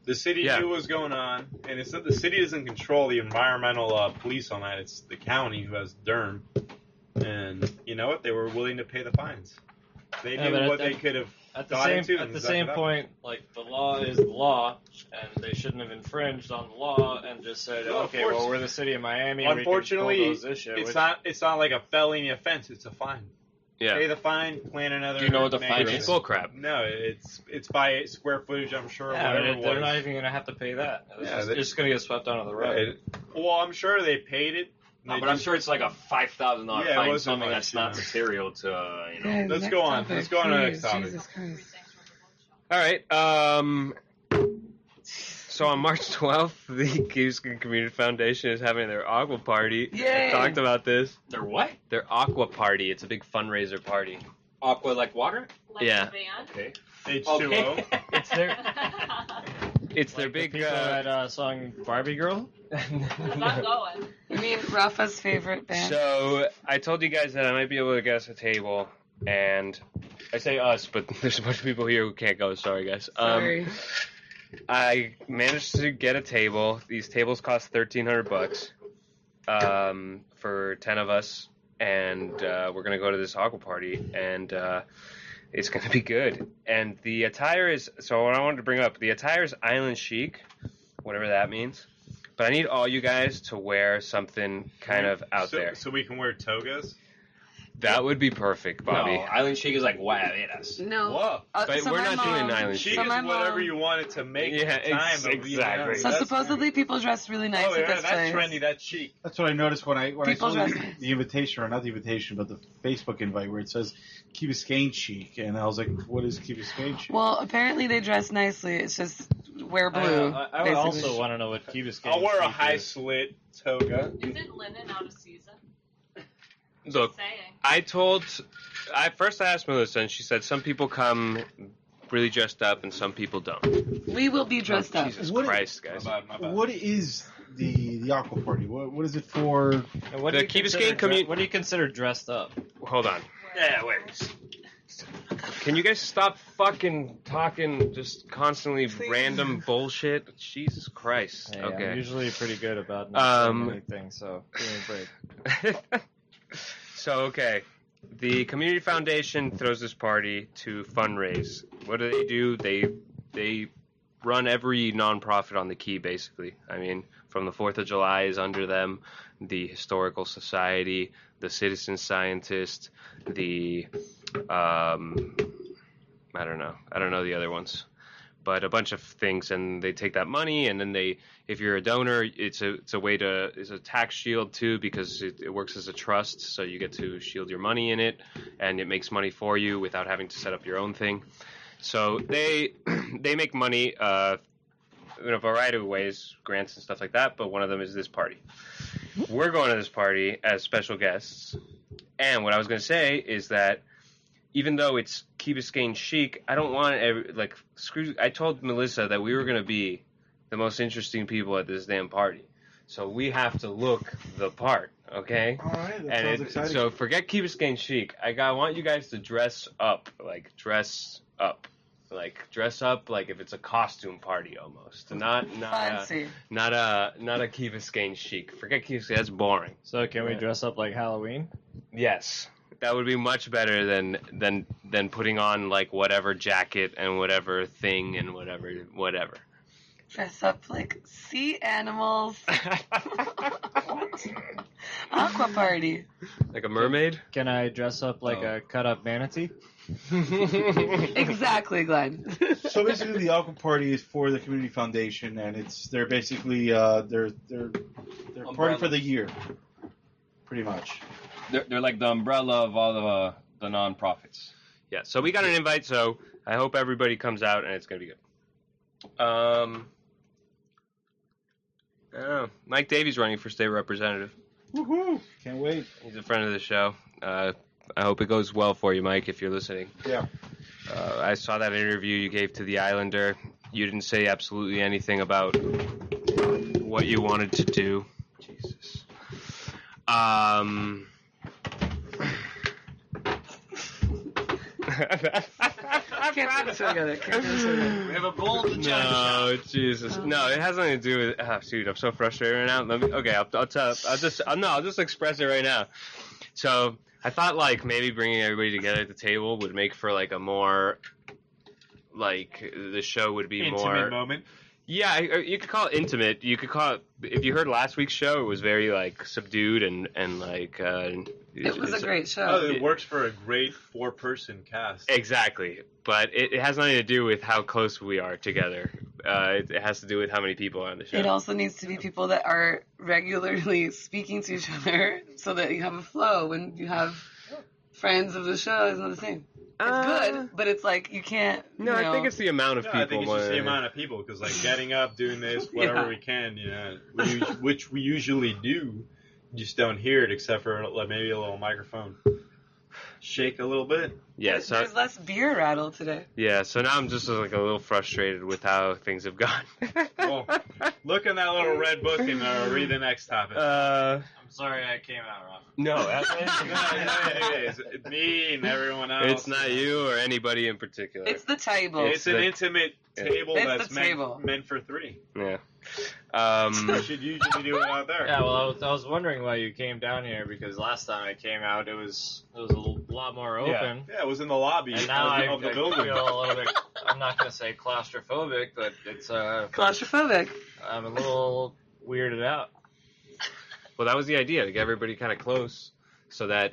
The city knew what was going on, and it's that the city doesn't control the environmental police on that. It's the county who has Durham. And you know what? They were willing to pay the fines. They knew what they could have At gotten the same point, like, the law is the law, and they shouldn't have infringed on the law and just said, okay, well, we're the city of Miami, unfortunately, we can bulldoze this shit. it's not like a felony offense. It's a fine. Yeah. Pay the fine, plan another. Do you know what the fine is? It's bull crap. No, it's by square footage, I'm sure. Yeah, whatever they're not even going to have to pay that. It's just going to get swept under the rug. Well, I'm sure they paid it. No, but I'm sure it's like a $5,000 fine, something that's not much, material to, Let's go on. Let's go on to the next topic. Jesus Christ. All right. So on March 12th, the Key Biscayne Community Foundation is having their Aqua Party. Yay! I talked about this. Their what? Their Aqua Party. It's a big fundraiser party. Aqua like water? Like Yeah. the band? Okay. H2O. It's their, It's their like big. the people that song Barbie Girl? I'm not going. You mean Rafa's favorite band? So I told you guys that I might be able to get us a table, and I say us, but there's a bunch of people here who can't go. Sorry, guys. Sorry. I managed to get a table. These tables cost $1,300 for 10 of us, and we're gonna go to this Aqua Party, and it's gonna be good. And the attire is what I wanted to bring up. The attire is island chic, whatever that means. But I need all you guys to wear something kind of out there. So we can wear togas? That would be perfect, Bobby. No, Island Chic is like guayaberas. No. Whoa. But so we're my not doing mom- island Chic chic. is my whatever mom- you wanted to make Yeah, at the time. exactly. So supposedly people dress really nice at this that's place. trendy. That's chic. That's what I noticed when I People saw dress the, nice. the invitation, or not the invitation, but the Facebook invite where it says Key Biscayne chic, and I was like, "What is Key Biscayne chic?" Well, apparently they dress nicely. It's just wear blue. I would basically. also want to know what Key Biscayne I'll wear a chic high is. slit toga. Isn't linen out of season? Look, Saying. I first asked Melissa, and she said some people come really dressed up, and some people don't. We will be dressed up. Jesus What- Christ, guys. My bad. What is the Aqua Party? What is it for? And what The do you Key consider Biscayne what do you consider dressed up? Hold on. Yeah, wait. Can you guys stop fucking talking just constantly random bullshit? Jesus Christ. Hey, Okay. I'm usually pretty good about not saying anything, so give me a break. So, okay. The Community Foundation throws this party to fundraise. What do? They run every nonprofit on the Key, basically. I mean, from the 4th of July is under them, the Historical Society, the Citizen Scientist, the I don't know the other ones, but a bunch of things, and they take that money, and then if you're a donor, it's a tax shield too, because it works as a trust, so you get to shield your money in it, and it makes money for you without having to set up your own thing. So they make money in a variety of ways, grants and stuff like that, but one of them is this party. We're going to this party as special guests, and what I was going to say is that even though it's Key Biscayne chic, I don't want I told Melissa that we were going to be the most interesting people at this damn party. So we have to look the part, okay? All right, that sounds exciting. So forget Key Biscayne chic. I want you guys to dress up like if it's a costume party almost. Not Fancy. not a Key Biscayne chic. Forget Key Biscayne. That's boring. So can we dress up like Halloween? Yes. That would be much better than putting on like whatever jacket and whatever thing and whatever. Dress up like sea animals. Aquaparty. Like a mermaid? Can I dress up like a cut-up manatee? Exactly, Glenn. So basically, the Aquaparty is for the community foundation, and they're basically they're party for the year, pretty much. They're like the umbrella of all the nonprofits. Yeah, so we got an invite, so I hope everybody comes out and it's going to be good. Mike Davey's running for state representative. Woohoo! Can't wait. He's a friend of the show. I hope it goes well for you, Mike, if you're listening. Yeah. I saw that interview you gave to the Islander. You didn't say absolutely anything about what you wanted to do. Jesus. Can't do this together. We have a bowl of the No, Jesus. No, it has nothing to do with. Oh, dude, I'm so frustrated right now. I'll just express it right now. So I thought like maybe bringing everybody together at the table would make for like a more like the show would be intimate more moment. Yeah, you could call it intimate. You could call it, if you heard last week's show, it was very like subdued and like. It was a great show. Oh, it works for a great 4-person cast. Exactly, but it has nothing to do with how close we are together. It has to do with how many people are on the show. It also needs to be people that are regularly speaking to each other so that you have a flow. When you have friends of the show, it's not the same. It's good, but it's like you can't. No, I think it's the amount of people. I think it's just the amount of people because like getting up, doing this, whatever we can, which we usually do, you just don't hear it except for like maybe a little microphone shake a little bit. Yeah, there's less beer rattle today. Yeah, so now I'm just like a little frustrated with how things have gone. Well, look in that little red book and read the next topic. I'm sorry I came out, Rafa. No, it's me and everyone else. It's not you or anybody in particular. It's the table. It's an intimate table that's table. meant for 3. Yeah. You should usually do it out there. Yeah, well, I was wondering why you came down here because last time I came out, it was a lot more open. Yeah, it was in the lobby And now I of the feel building. a little bit. I'm not gonna say claustrophobic, but it's Claustrophobic. I'm a little weirded out. Well, that was the idea, to get everybody kind of close so that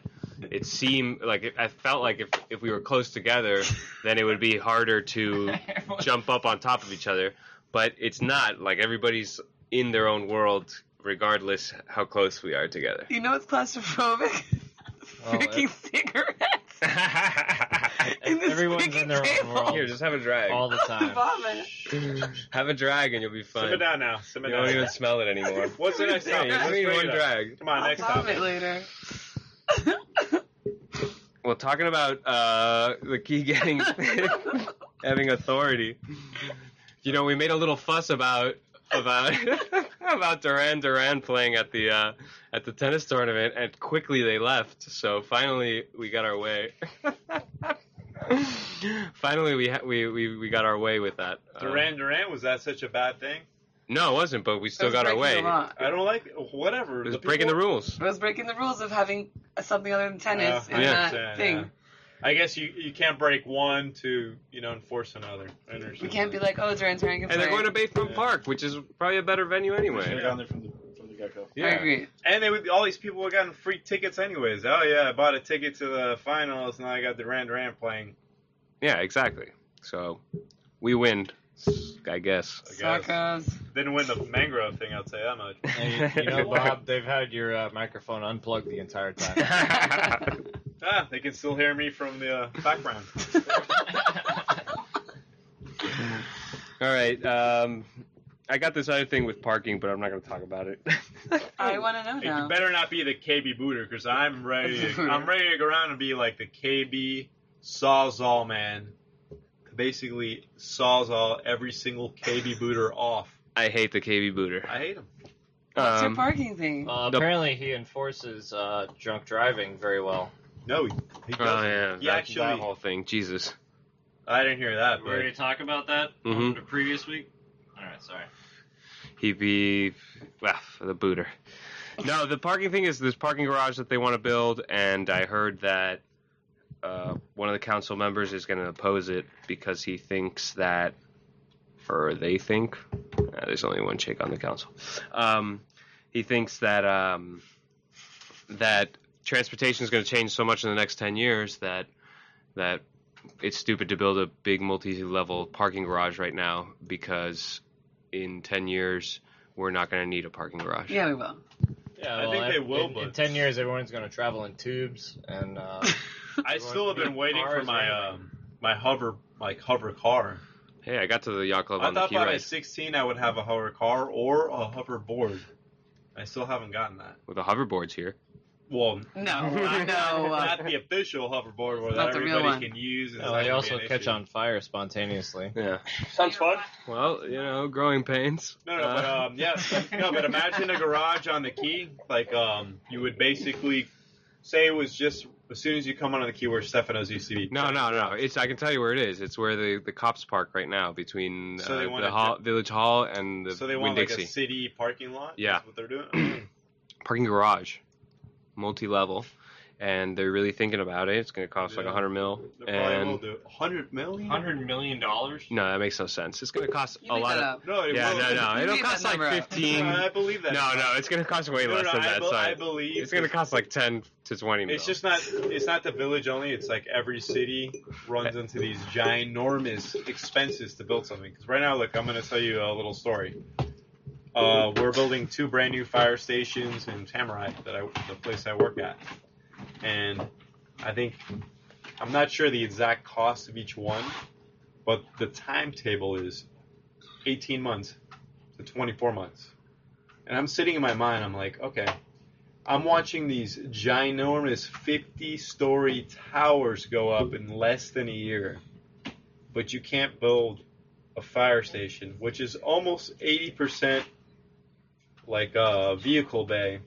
it seemed like I felt like if we were close together, then it would be harder to jump up on top of each other. But it's not. Like, everybody's in their own world, regardless how close we are together. You know what's claustrophobic? Freaking cigarettes. Everyone's in their own world. Here, just have a drag. All the time. Have a drag and you'll be fine. Simmer down now. You won't even smell it anymore. What's the next topic? You just need one drag. Come on, next topic. Later. Well, talking about the key getting having authority. You know, we made a little fuss about Duran Duran playing at the tennis tournament, and quickly they left. So finally, we got our way. Finally, we got our way with that. Duran Duran, was that such a bad thing? No, it wasn't, but we still got our way. I don't like whatever. It was breaking the rules. It was breaking the rules of having something other than tennis in that thing. Yeah. I guess you can't break one to enforce another. We can't be like, oh, Duran Duran can play. And they're going to Bayfront Park, which is probably a better venue anyway. Should have gone there from the get-go. Yeah. I agree. And all these people have gotten free tickets anyways. Oh yeah, I bought a ticket to the finals, now I got Duran Duran playing. Yeah, exactly. So we win, I guess. Suckers. Didn't win the mangrove thing, I'd say that much. Hey, Bob, they've had your microphone unplugged the entire time. They can still hear me from the background. All right. I got this other thing with parking, but I'm not going to talk about it. I want to know now. You better not be the KB booter, because I'm ready to go around and be like the KB Sawzall man. Basically, Sawzall every single KB booter off. I hate the KB booter. I hate him. What's your parking thing? Apparently, he enforces drunk driving very well. No, he doesn't. Oh, yeah. He that whole thing. Jesus. I didn't hear that. We already talked about that the previous week? Alright, sorry. The booter. No, the parking thing is this parking garage that they want to build, and I heard that one of the council members is going to oppose it because he thinks that, or they think, there's only one chick on the council. he thinks that that transportation is going to change so much in the next 10 years that it's stupid to build a big multi-level parking garage right now because in 10 years we're not going to need a parking garage. Yeah, we will. Yeah, I think they will, but in 10 years everyone's going to travel in tubes, and I still have been waiting for my hover car. Hey, I got to the yacht club I on the thought key by ride 16 I would have a hover car or a hoverboard. I still haven't gotten that. with the hoverboards here. Well, No, not the official hoverboard where Not the real one. everybody can use. And they also catch on fire spontaneously. Yeah. Sounds fun. Well, growing pains. But imagine a garage on the quay. Like, you would basically say it was just as soon as you come onto the quay where Stefano's used to be. No. I can tell you where it is. It's where the cops park right now between So they want the Village Hall and the So they want Winn-Dixie. like a city parking lot? Yeah. That's what they're doing? Parking garage, multi-level, and they're really thinking about it. It's going to cost like $100 million. They probably will do $100 million? $100 million? No, that makes no sense. It's going to cost You a make lot that of. up. No, it Yeah, will. no. You It'll made cost that like number up. 15. I believe that. No, it's going to cost way less than that. I So believe it's going to cost like 10 to 20 mil. It's just not. It's not the village only. It's like every city runs into these ginormous expenses to build something. Because right now, look, I'm going to tell you a little story. We're building 2 brand new fire stations in Samurai, the place I work at, and I'm not sure the exact cost of each one, but the timetable is 18 months to 24 months. And I'm sitting in my mind, I'm like, okay, I'm watching these ginormous 50-story towers go up in less than a year, but you can't build a fire station, which is almost 80% like a vehicle bay.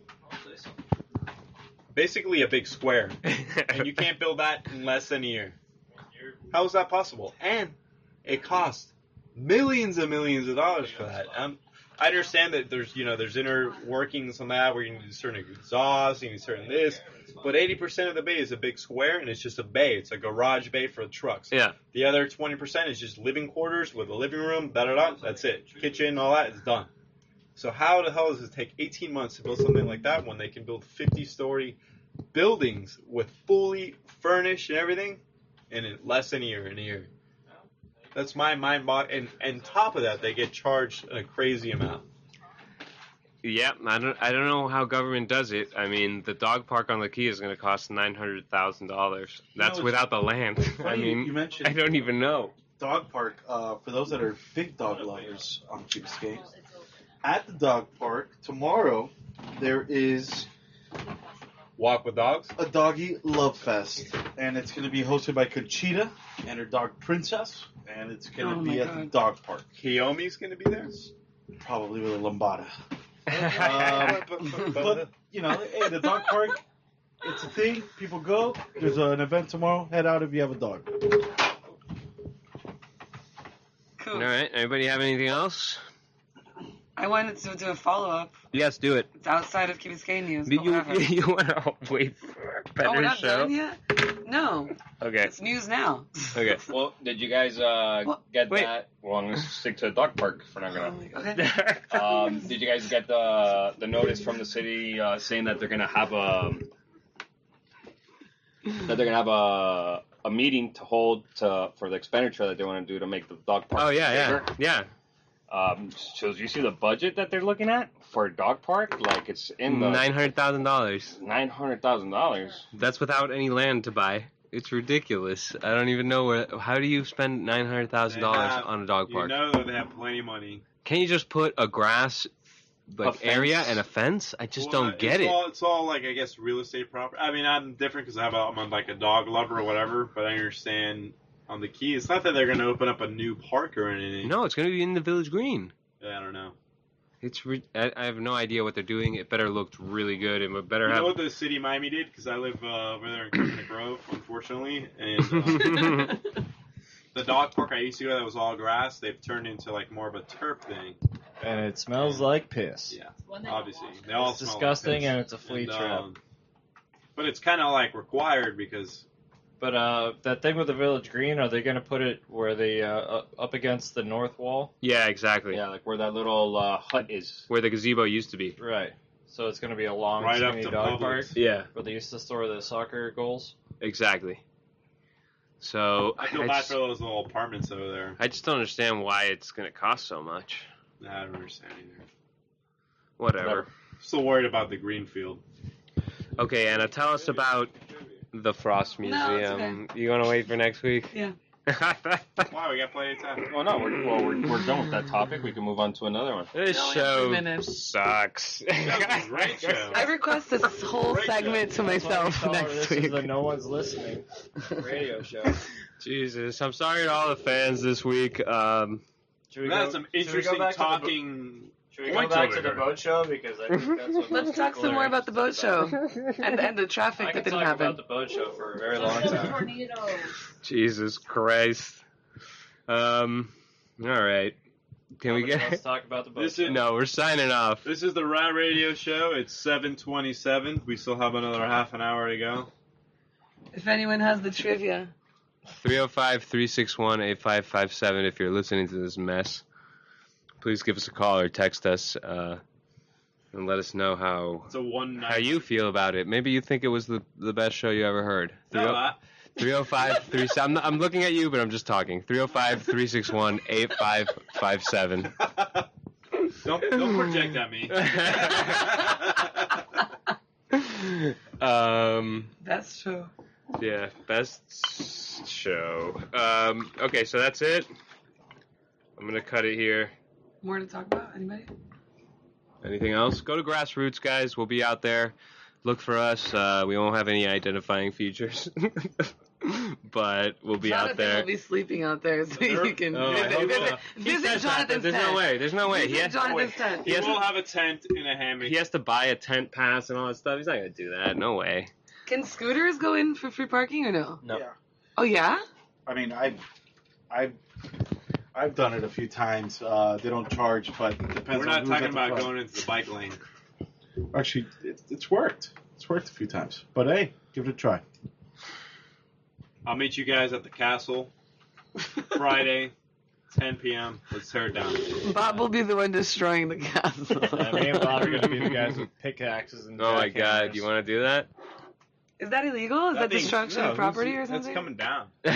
Basically a big square. And you can't build that in less than a year. How is that possible? And it costs millions and millions of dollars for that. I understand that there's inner workings on that where you need certain exhaust, you need certain this, but 80% of the bay is a big square and it's just a bay. It's a garage bay for trucks. Yeah. The other 20% is just living quarters with a living room, that's it. Kitchen, all that is done. So how the hell does it take 18 months to build something like that when they can build 50-story buildings with fully furnished and everything in less than a year? That's my mind. And top of that, they get charged a crazy amount. Yeah, I don't know how government does it. I mean, the dog park on the Key is going to cost $900,000. That's without the land. I mean, you mentioned I don't even know. dog park. For those that are big dog lovers on Key Biscayne, at the dog park tomorrow there is Walk with dogs? a doggy love fest, and it's going to be hosted by Conchita and her dog Princess, and it's going to be at the dog park. Kaomi's going to be there? Probably with a Lambada. But, hey, the dog park, it's a thing. People go. There's an event tomorrow. Head out if you have a dog. Cool. All right. Anybody have anything else? I wanted to do a follow-up. Yes, do it. It's outside of Key Biscayne news. You but whatever. you want to wait for a better Oh, we're not show? done yet? No. Okay. It's news now. Okay. Well, did you guys get wait. that? Well, I'm gonna stick to the dog park if we're not gonna. Okay. Did you guys get the notice from the city saying that they're gonna have a meeting to hold for the expenditure that they want to do to make the dog park Oh yeah, bigger? yeah. So do you see the budget that they're looking at for a dog park? Like it's in the $900,000. $900,000. That's without any land to buy. It's ridiculous. I don't even know how do you spend $900,000 on a dog park? You know that they have plenty of money. Can you just put a grass A fence. area and a fence? I just don't get it. It's all like, I guess, real estate property. I mean, I'm different because I'm like a dog lover or whatever, but I understand on the Key, it's not that they're going to open up a new park or anything. No, it's going to be in the Village Green. Yeah, I don't know. I have no idea what they're doing. It better look really good. It better You have. know what the city of Miami did? Because I live over there in Coconut Grove, unfortunately, and the dog park I used to go that was all grass, they've turned into like more of a turf thing. And it smells like piss. Yeah, obviously. They all It's smell disgusting like piss. and it's a flea trap. But it's kind of like required because But that thing with the Village Green, are they going to put it where they up against the north wall? Yeah, exactly. Yeah, like where that little hut is. Where the gazebo used to be. Right. So it's going to be a long, Right up skinny to dog park Publix. Yeah, where they used to store the soccer goals. exactly. So I feel bad for those little apartments over there. I just don't understand why it's going to cost so much. Nah, I don't understand either. Whatever. Still worried about the green field. Okay, Anna, tell us about the Frost No, Museum. it's You want to wait for next week? Yeah. Why? We got plenty of time. Well, no, we're done with that topic. We can move on to another one. This No, show 3 minutes. sucks. That was a great show. I request this whole segment to myself next This week. is the No One's Listening radio show. Jesus, I'm sorry to all the fans this week. Should We got some should we interesting go back talking. Should we go points back over to the here. boat show? Because I think that's what Let's most talk people some are more about the boat interested show about. and the traffic I that can didn't talk happen. about the boat show for a very long time. Tornadoes. Jesus Christ. All right. Can we Let's get? talk about the boat This show. is- No, we're signing off. This is the Rat Radio Show. It's 7:27. We still have another half an hour to go. If anyone has the trivia. 305-361-8557 if you're listening to this mess. Please give us a call or text us and let us know how It's a one night. how you feel about it. Maybe you think it was the best show you ever heard. No, 305 I'm looking at you, but I'm just talking. 305-361-8557. don't project at me. That's true. Yeah, best show. Okay, so that's it. I'm gonna cut it here. More to talk about? Anybody? Anything else? Go to Grassroots, guys. We'll be out there. Look for us. We won't have any identifying features, but we'll be out Jonathan there. will be sleeping out there, so you can Oh, I hope so. He visit says that, but Jonathan's there's tent. no way. There's no way. Visit Jonathan's tent. He He has will to- have a tent in a hammock. He has to buy a tent pass and all that stuff. He's not gonna do that. No way. Can scooters go in for free parking or no? No. Yeah. Oh yeah? I mean, I've done it a few times. They don't charge, but it depends. We're on not who's talking at the about front. going into the bike lane. Actually, it's worked. It's worked a few times. But hey, give it a try. I'll meet you guys at the castle Friday, 10 p.m. Let's tear it down. Bob will be the one destroying the castle. Yeah, me and Bob are going to be the guys with pickaxes and Oh my jackhammers. God! You want to do that? Is that illegal? Is that thing's- destruction no, of property it's- or something? It's coming down. We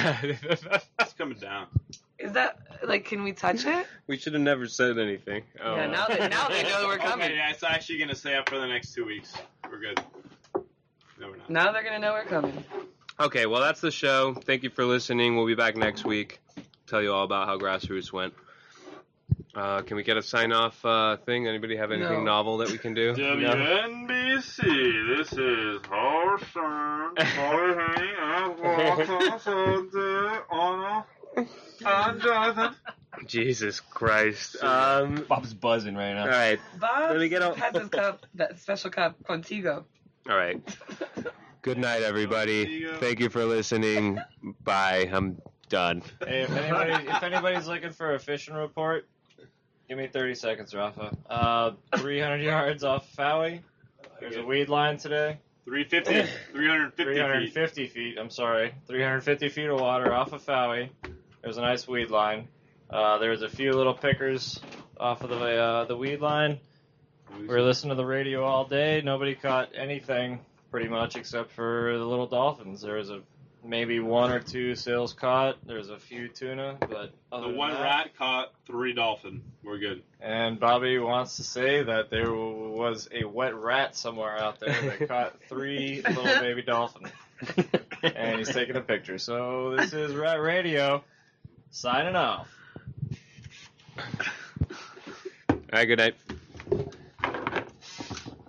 It's coming down. Is that like? Can we touch it? should have never said anything. Oh. Yeah. Now they know we're coming. Okay, yeah, it's actually going to stay up for the next 2 weeks. We're good. No, we're not. Now they're gonna know we're coming. Okay, well that's the show. Thank you for listening. We'll be back next week. Tell you all about how Grassroots went. Can we get a sign-off thing? Anybody have anything No. novel that we can do? WNBC, this is Harson, Molly Henny, and Jonathan. Jesus Christ. Bob's buzzing right now. All right. Bob Let me get a- has his cup, that special cup, Contigo. All right. Good night, everybody. Thank you for listening. Bye. I'm done. Hey, if anybody's looking for a fishing report, give me 30 seconds, Rafa. 300 yards off Howie. There's a weed line today. 350 feet. 350 feet. I'm sorry. 350 feet of water off of Howie. There's a nice weed line. There's a few little pickers off of the weed line. We were listening to the radio all day. Nobody caught anything, pretty much, except for the little dolphins. There was maybe 1 or 2 sails caught. There's a few tuna, but other The than one that- rat caught 3 dolphin. We're good. And Bobby wants to say that there was a wet rat somewhere out there that caught 3 little baby dolphins. And he's taking a picture. So this is Rat Radio, signing off. All right, good night.